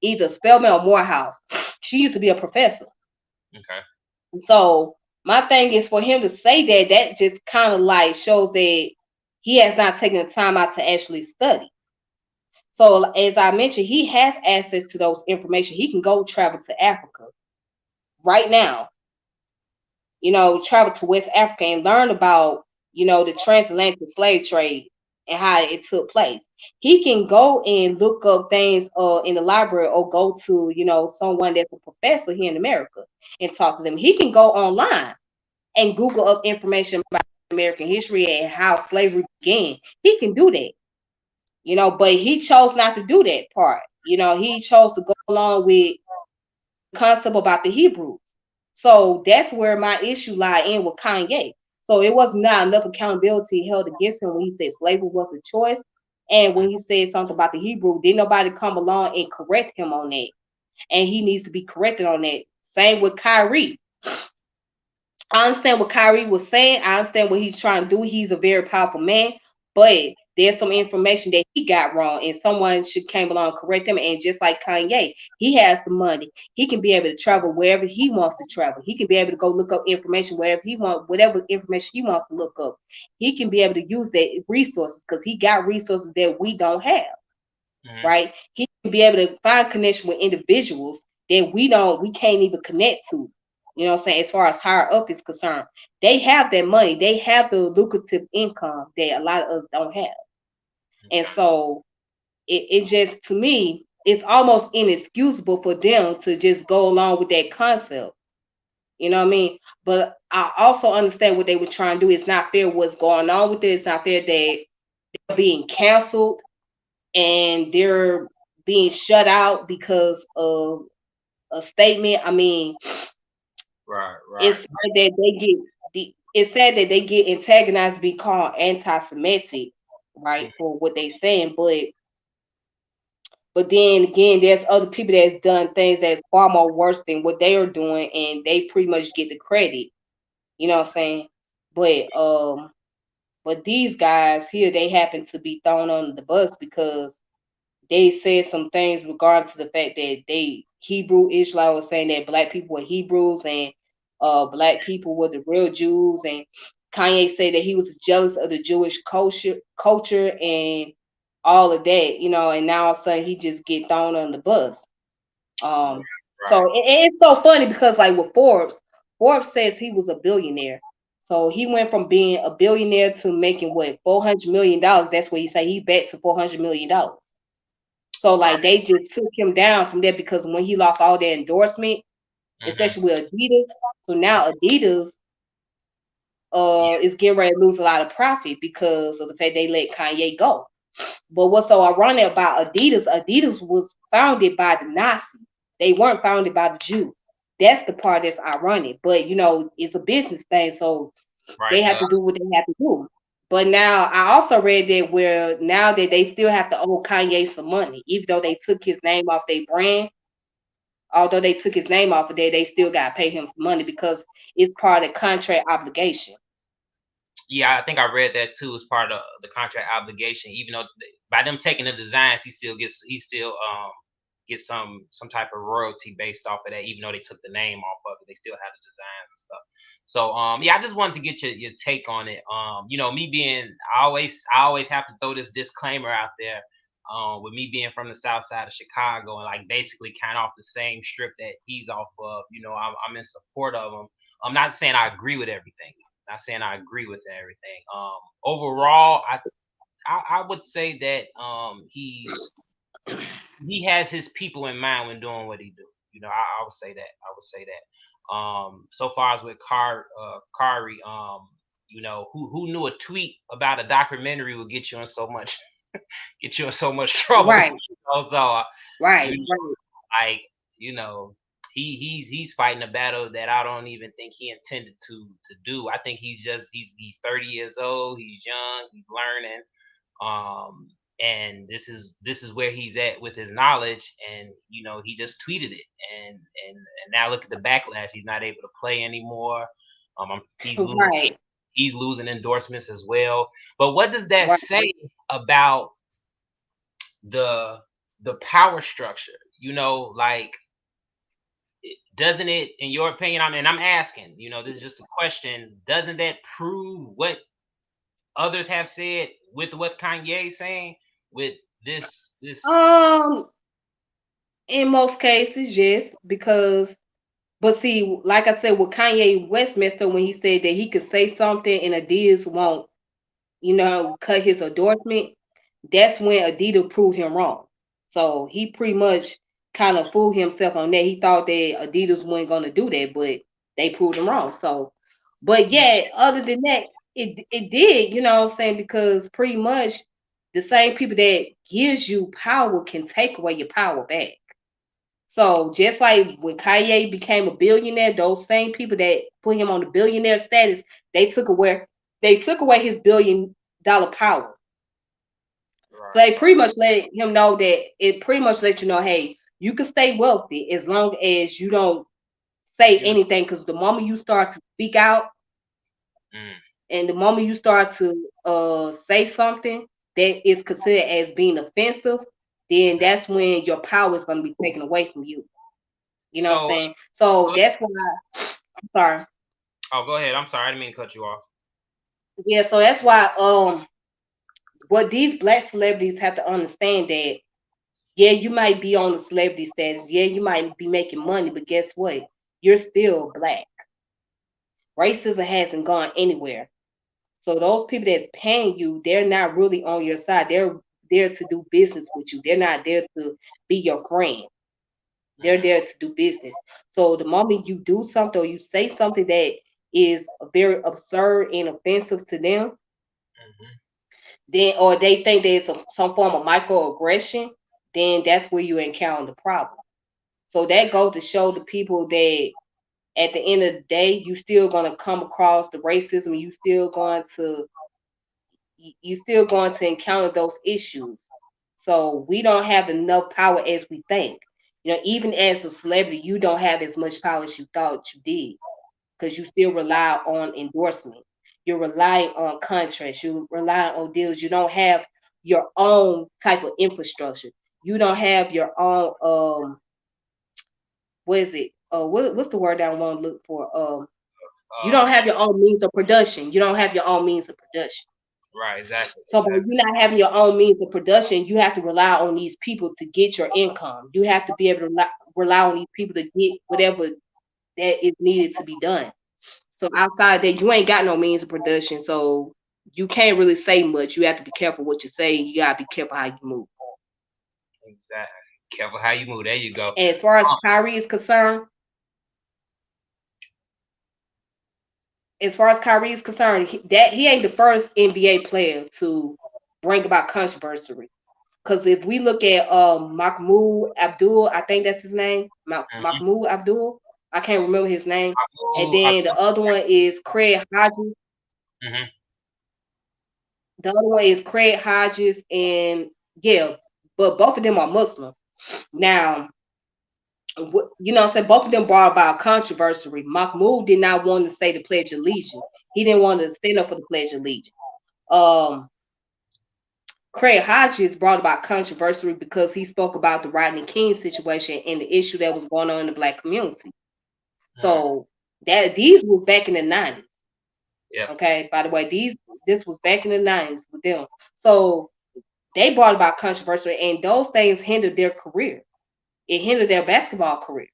either Spelman or Morehouse. She used to be a professor. Okay. So my thing is, for him to say that, that just kind of like shows that he has not taken the time out to actually study. So as I mentioned, he has access to those information. He can go travel to Africa right now, travel to West Africa and learn about, the transatlantic slave trade and how it took place. He can go and look up things in the library, or go to, someone that's a professor here in America and talk to them. He can go online and Google up information about American history and how slavery began. He can do that, but he chose not to do that part. He chose to go along with the concept about the Hebrews. So that's where my issue lie in with Kanye. So it was not enough accountability held against him when he said slavery was a choice. And when he said something about the Hebrew, didn't nobody come along and correct him on that. And he needs to be corrected on that. Same with Kyrie. I understand what Kyrie was saying. I understand what he's trying to do. He's a very powerful man. But there's some information that he got wrong, and someone should came along and correct him. And just like Kanye, he has the money. He can be able to travel wherever he wants to travel. He can be able to go look up information wherever he wants, whatever information he wants to look up. He can be able to use that resources because he got resources that we don't have, Mm-hmm. right? He can be able to find connection with individuals that we can't even connect to. You know what I'm saying? As far as higher up is concerned, they have that money. They have the lucrative income that a lot of us don't have. And Okay. so it just, to me, it's almost inexcusable for them to just go along with that concept. You know what I mean? But I also understand what they were trying to do. It's not fair what's going on with it. It's not fair that they're being canceled and they're being shut out because of a statement. I mean, Right, it's right. sad that they get it's sad that they get antagonized, be called anti-Semitic, right, for what they saying, but then again, there's other people that's done things that's far more worse than what they are doing, and they pretty much get the credit. You know what I'm saying? But but these guys here, they happen to be thrown on the bus because they said some things regarding to the fact that they Hebrew Israel was saying that black people were Hebrews and black people were the real Jews, and Kanye said that he was jealous of the Jewish culture and all of that, you know, and now all of a sudden he just get thrown on the bus. Um, Right. so it's so funny because like with Forbes says he was a billionaire. So he went from being a billionaire to making what $400 million. That's what he said. He back to $400 million. So Right. like they just took him down from there because when he lost all their endorsement, Mm-hmm. especially with Adidas, so now Adidas Yeah. is getting ready to lose a lot of profit because of the fact they let Kanye go. But what's so ironic about Adidas, Adidas was founded by the Nazis. They weren't founded by the Jews. That's the part that's ironic. But you know, it's a business thing, so they Right. have to do what they have to do. But now I also read that where now that they still have to owe Kanye some money, even though they took his name off their brand, although they took his name off of there, they still got to pay him some money because it's part of the contract obligation. Yeah, I think I read that too as part of the contract obligation. Even though by them taking the designs, he still gets some type of royalty based off of that. Even though they took the name off of it, they still have the designs and stuff. So yeah, I just wanted to get your take on it. Me being I always have to throw this disclaimer out there. With me being from the south side of Chicago and like basically kind of off the same strip that he's off of, I'm in support of him. I'm not saying I agree with everything. Not saying I agree with everything. Overall, I would say that he has his people in mind when doing what he do. I would say that. I would say that. So far as with Kari, who knew a tweet about a documentary would get you in so much trouble. Right, So right, you know, right, like you know he's fighting a battle that I don't even think he intended to do. I think he's 30 years old. He's young. He's learning. And this is where he's at with his knowledge. And he just tweeted it. And now look at the backlash. He's not able to play anymore. He's losing right, he's losing endorsements as well. But what does that right. say about the the power structure? Like, doesn't it, in your opinion, I'm asking, this is just a question, doesn't that prove what others have said with what Kanye's saying with this? Um, in most cases, yes, because but see, like I said, with Kanye West messed up when he said that he could say something and Adidas won't, cut his endorsement. That's when Adidas proved him wrong. So he pretty much kind of fooled himself on that. He thought that Adidas wasn't gonna do that, but they proved him wrong. So, but Yeah, yeah, other than that, it did, you know what I'm saying? Because pretty much the same people that gives you power can take away your power back. So just like when Kanye became a billionaire, those same people that put him on the billionaire status, they took away his $1 billion power. So right, they pretty much let him know that it pretty much let you know, hey, you can stay wealthy as long as you don't say you know, anything. Because the moment you start to speak out mm, and the moment you start to say something, that is considered as being offensive, then that's when your power is going to be taken away from you. You know what I'm So, saying? So go that's why. I'm sorry. oh, go ahead. I'm sorry, I didn't mean to cut you off. Yeah. So that's why. What these black celebrities have to understand that yeah, you might be on the celebrity status. Yeah, you might be making money, but guess what? You're still black. Racism hasn't gone anywhere. So those people that's paying you, they're not really on your side. They're there to do business with you. They're not there to be your friend. They're Mm-hmm. there to do business. So the moment you do something or you say something that is very absurd and offensive to them, Mm-hmm. then or they think there's some form of microaggression, then that's where you encounter the problem. So that goes to show the people that at the end of the day, you still gonna come across the racism. You still going to encounter those issues. So we don't have enough power as we think. You know, even as a celebrity, you don't have as much power as you thought you did because you still rely on endorsement. You're relying on contracts. You rely on deals. You don't have your own type of infrastructure. You don't have your own what is it? What's the word that I want to look for? You don't Um, have your own means of production. You don't have your own means of production. right, exactly, So by exactly. you not having your own means of production, you have to rely on these people to get your income. You have to be able to rely on these people to get whatever that is needed to be done. So outside that, you ain't got no means of production. So you can't really say much. You have to be careful what you say. You gotta be careful how you move. Exactly. Careful how you move. There you go. And as far as Kyrie is concerned, that he ain't the first NBA player to bring about controversy. Because if we look at Mahmoud Abdul, I think that's his name, Mm-hmm. Mahmoud Abdul. I can't remember his name. And I then the other one is Craig Hodges. mm-hmm. The other one is Craig Hodges, and yeah, but both of them are Muslim. Now, you know what I'm saying? Both of them brought about controversy. Mahmoud did not want to say the Pledge of Allegiance. He didn't want to stand up for the Pledge of Allegiance. Um, Craig Hodges brought about controversy because he spoke about the Rodney King situation and the issue that was going on in the black community. Mm. So that these was back in the 90s. Yep. Okay, by the way, these this was back in the 90s with them. So they brought about controversy and those things hindered their career. It hindered their basketball career.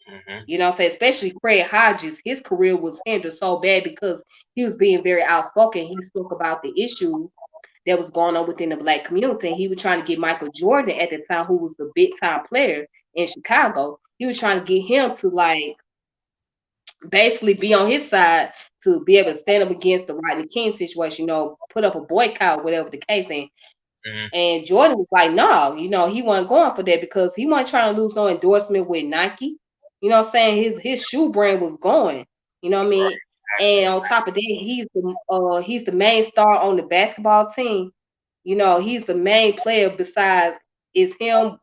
Mm-hmm. You know what I'm saying? Especially Craig Hodges, his career was hindered so bad because he was being very outspoken. He spoke about the issues that was going on within the black community. And he was trying to get Michael Jordan at the time, who was the big time player in Chicago. He was trying to get him to like basically be on his side to be able to stand up against the Rodney King situation, you know, put up a boycott, whatever the case. Mm-hmm. And Jordan was like, no, you know, he wasn't going for that because he wasn't trying to lose no endorsement with Nike. You know what I'm saying? His shoe brand was going. You know what I mean? And Right. on top of that, he's the main star on the basketball team. You know, he's the main player besides is him,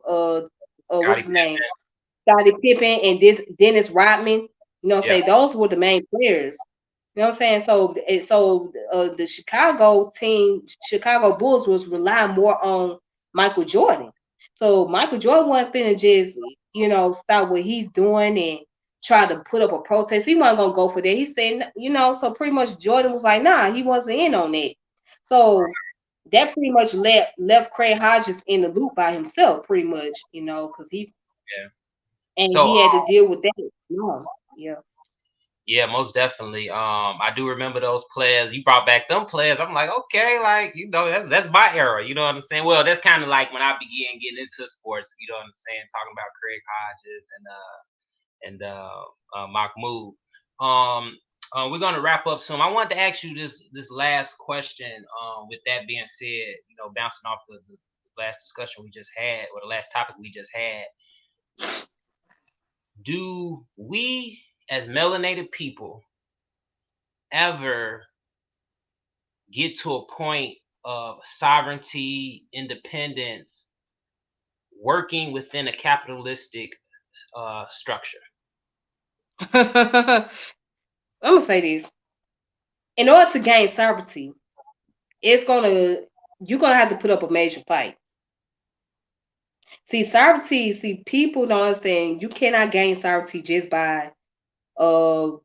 what's Scotty his Pippen. name? Scottie Pippen and this Dennis Rodman. You know what I'm Yeah. saying? Those were the main players. You know what I'm saying? So the Chicago team, Chicago Bulls, was relying more on Michael Jordan. So Michael Jordan wasn't finna just, you know, stop what he's doing and try to put up a protest. He wasn't gonna go for that. He said, you know, so pretty much Jordan was like, nah, he wasn't in on that. So that pretty much left Craig Hodges in the loop by himself, pretty much, you know, because Yeah. So he had to deal with that. No, yeah. yeah, most definitely. I do remember those players. You brought back them players. I'm like, okay, like that's my era. You know what I'm saying? Well, that's kind of like when I began getting into sports. You know what I'm saying? Talking about Craig Hodges and Mahmoud. Um, we're gonna wrap up soon. I wanted to ask you this last question. With that being said, you know, bouncing off the last discussion we just had, or the last topic we just had, do we as melanated people ever get to a point of sovereignty, independence, working within a capitalistic structure? I'm gonna say this. In order to gain sovereignty, it's gonna you're gonna have to put up a major fight. See, sovereignty. See, people don't understand. You cannot gain sovereignty just by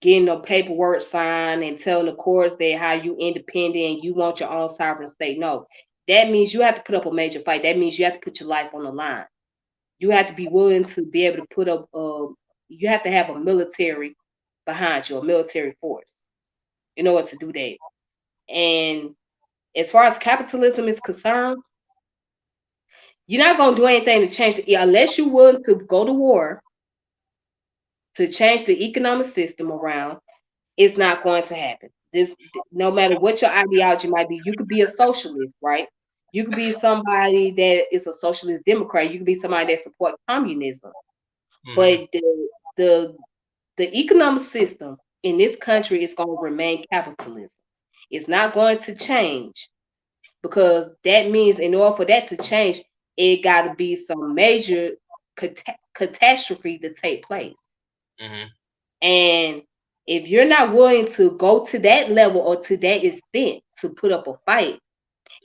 getting the paperwork signed and telling the courts that how you independent and you want your own sovereign state. No, that means you have to put up a major fight. That means you have to put your life on the line. You have to be willing to be able to put up. You have to have a military behind you, a military force, in order to do that. And as far as capitalism is concerned, you're not gonna do anything to change it unless you're willing to go to war to change the economic system around. It's not going to happen. This, no matter what your ideology might be, you could be a socialist, right? You could be somebody that is a socialist democrat. You could be somebody that supports communism. Mm-hmm. But the the economic system in this country is going to remain capitalism. It's not going to change because that means in order for that to change, it got to be some major catastrophe to take place. Mm-hmm. And if you're not willing to go to that level or to that extent to put up a fight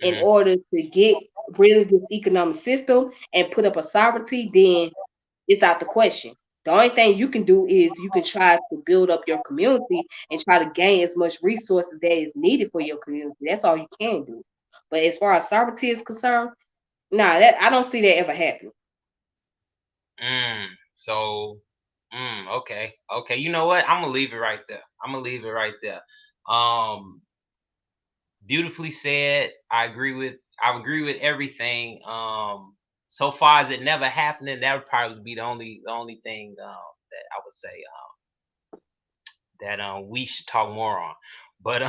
in Mm-hmm. order to get rid of this economic system and put up a sovereignty, then it's out the question. The only thing you can do is you can try to build up your community and try to gain as much resources that is needed for your community. That's all you can do. But as far as sovereignty is concerned, nah, that I don't see that ever happen. So, okay, okay. You know what? I'm gonna leave it right there. I'm gonna leave it right there. Um, Beautifully said. I agree with everything. So far as it never happening, that would probably be the only thing that I would say that we should talk more on. But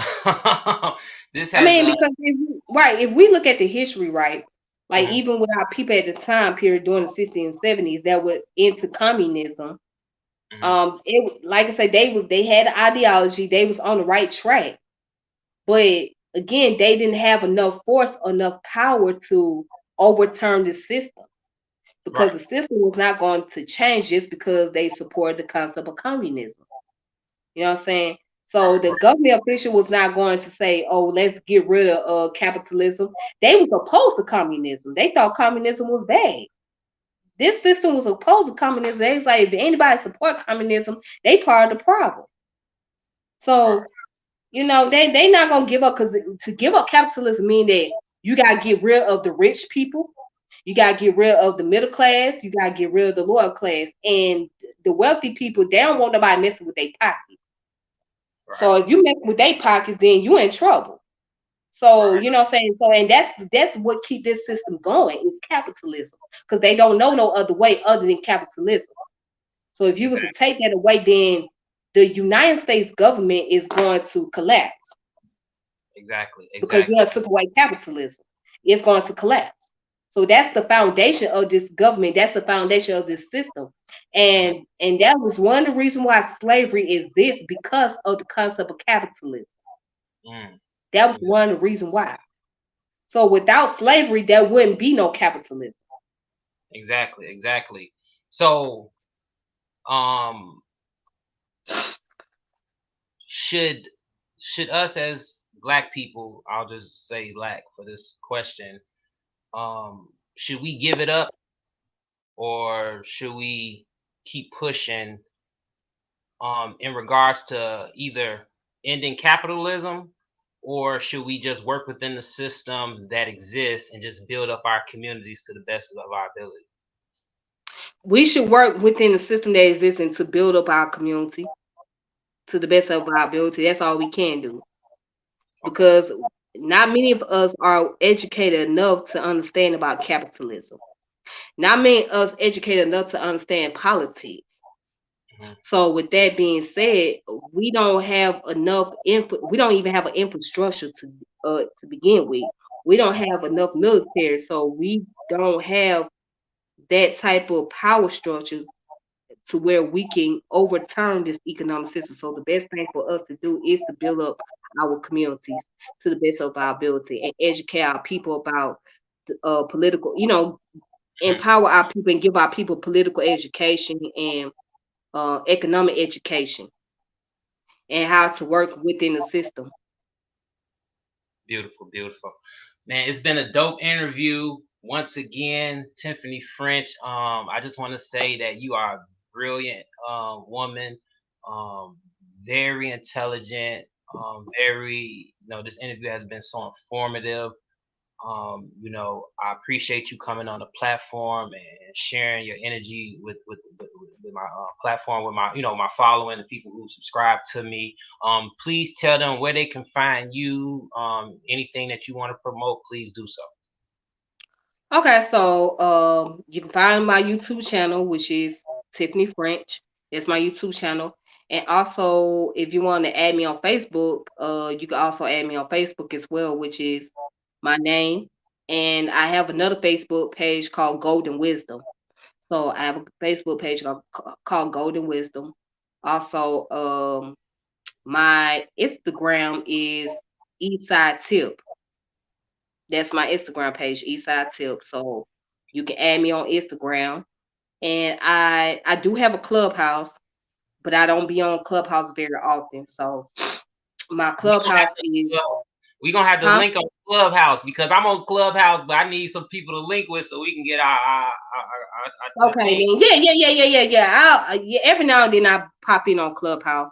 this I has mean, because if we look at the history, right, like mhm, even with our people at the time period during the 60s and 70s that were into communism, mhm, it like I said, they had the ideology, they was on the right track, but again, they didn't have enough force, enough power to overturn the system because right, the system was not going to change just because they supported the concept of communism. You know what I'm saying? So right, the government official was not going to say, "Oh, let's get rid of capitalism." They was opposed to communism. They thought communism was bad. This system was opposed to communism. They was like, if anybody support communism, they part of the problem. right, So they not gonna give up because to give up capitalism mean that you gotta get rid of the rich people, you gotta get rid of the middle class, you gotta get rid of the lower class, and the wealthy people they don't want nobody messing with their pockets. right, So if you mess with their pockets, then you in trouble. So right. you know what I'm saying. So and that's what keep this system going is capitalism because they don't know no other way other than capitalism. So if you was to Exactly, take that away, then the United States government is going to collapse exactly, because you exactly. have took away capitalism. It's going to collapse. So that's the foundation of this government. That's the foundation of this system. Mhm, And that was one of the reasons why slavery exists because of the concept of capitalism. mm, That was exactly, one of the reasons why. So without slavery, there wouldn't be no capitalism. exactly, exactly. So, um, should should us as black people, I'll just say black for this question, should we give it up or should we keep pushing in regards to either ending capitalism or should we just work within the system that exists and just build up our communities to the best of our ability? We should work within the system that exists and to build up our community to the best of our ability. That's all we can do. Okay. Because not many of us are educated enough to understand about capitalism. Not many of us educated enough to understand politics. Hmm. So with that being said, we don't have enough info. We don't even have an infrastructure to begin with. We don't have enough military, so we don't have that type of power structure to where we can overturn this economic system. So the best thing for us to do is to build up our communities to the best of our ability and educate our people about political, empower our people and give our people political education and economic education and how to work within the system. Beautiful, beautiful. Man, it's been a dope interview. Once again, Tiffany French. I just want to say that you are a brilliant woman, um, very intelligent, very, this interview has been so informative. I appreciate you coming on the platform and sharing your energy with my platform, with my, my following, the people who subscribe to me. Please tell them where they can find you. Anything that you want to promote, please do so. Okay, so you can find my YouTube channel, which is Tiffany French. That's my YouTube channel. And also, if you want to add me on Facebook, you can also add me on Facebook as well, which is my name. And I have another Facebook page called Golden Wisdom. So I have a Facebook page called Golden Wisdom. Also, my Instagram is Eastside Tip. That's my Instagram page, Eastside Tip. So you can add me on Instagram. And I do have a clubhouse, but I don't be on Clubhouse very often. So my We gonna have clubhouse is to, we gonna have to huh? link on Clubhouse because I'm on Clubhouse, but I need some people to link with so we can get our Okay, thing. then yeah. Yeah. Every now and then I pop in on Clubhouse.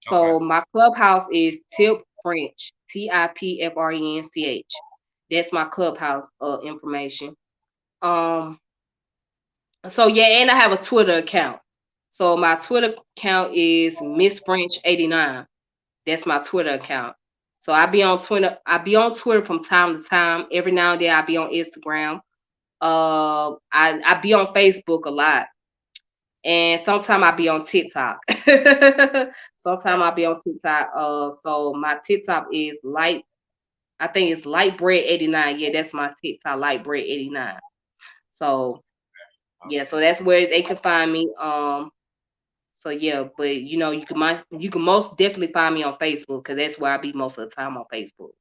Okay. So my clubhouse is Tip French, TIPFRENCH. That's my clubhouse information. Um, so yeah, and I have a Twitter account. So my Twitter account is Miss French 89. That's my Twitter account. So I be on Twitter. I be on Twitter from time to time. Every now and then I be on Instagram. I be on Facebook a lot, and sometimes I be on TikTok. Sometimes I be on TikTok. So my TikTok is light. I think it's Light Bread 89. Yeah, that's my TikTok, Light Bread 89. So yeah, so Okay. that's where they can find me. So yeah, but you can most definitely find me on Facebook because that's where I be most of the time on Facebook.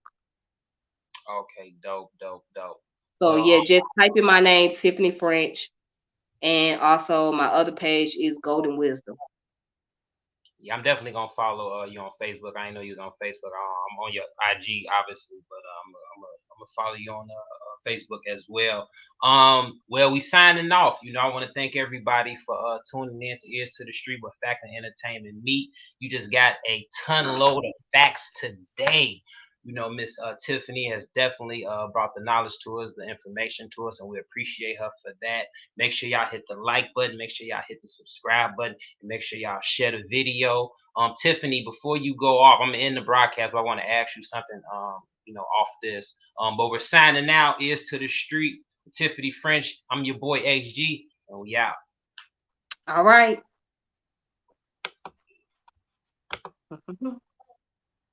Okay. Dope. Dope. Dope. So Well, yeah, just type in my name, Tiffany French, and also my other page is Golden Wisdom. yeah, I'm definitely gonna follow you on Facebook. I didn't know you was on Facebook. I'm on your IG, obviously, but I'm gonna follow you on Facebook as well. Well, we signing off. I want to thank everybody for tuning in to Ears to the Street with Fact and Entertainment Meet. You just got a ton load of facts today. Miss Tiffany has definitely brought the knowledge to us, the information to us, and we appreciate her for that. Make sure y'all hit the like button. Make sure y'all hit the subscribe button. And make sure y'all share the video. Tiffany, before you go off, I'm gonna end the broadcast, but I want to ask you something. Off this. But we're signing out. Ears to the Street. Tiffany French. I'm your boy HG, and we out. All right.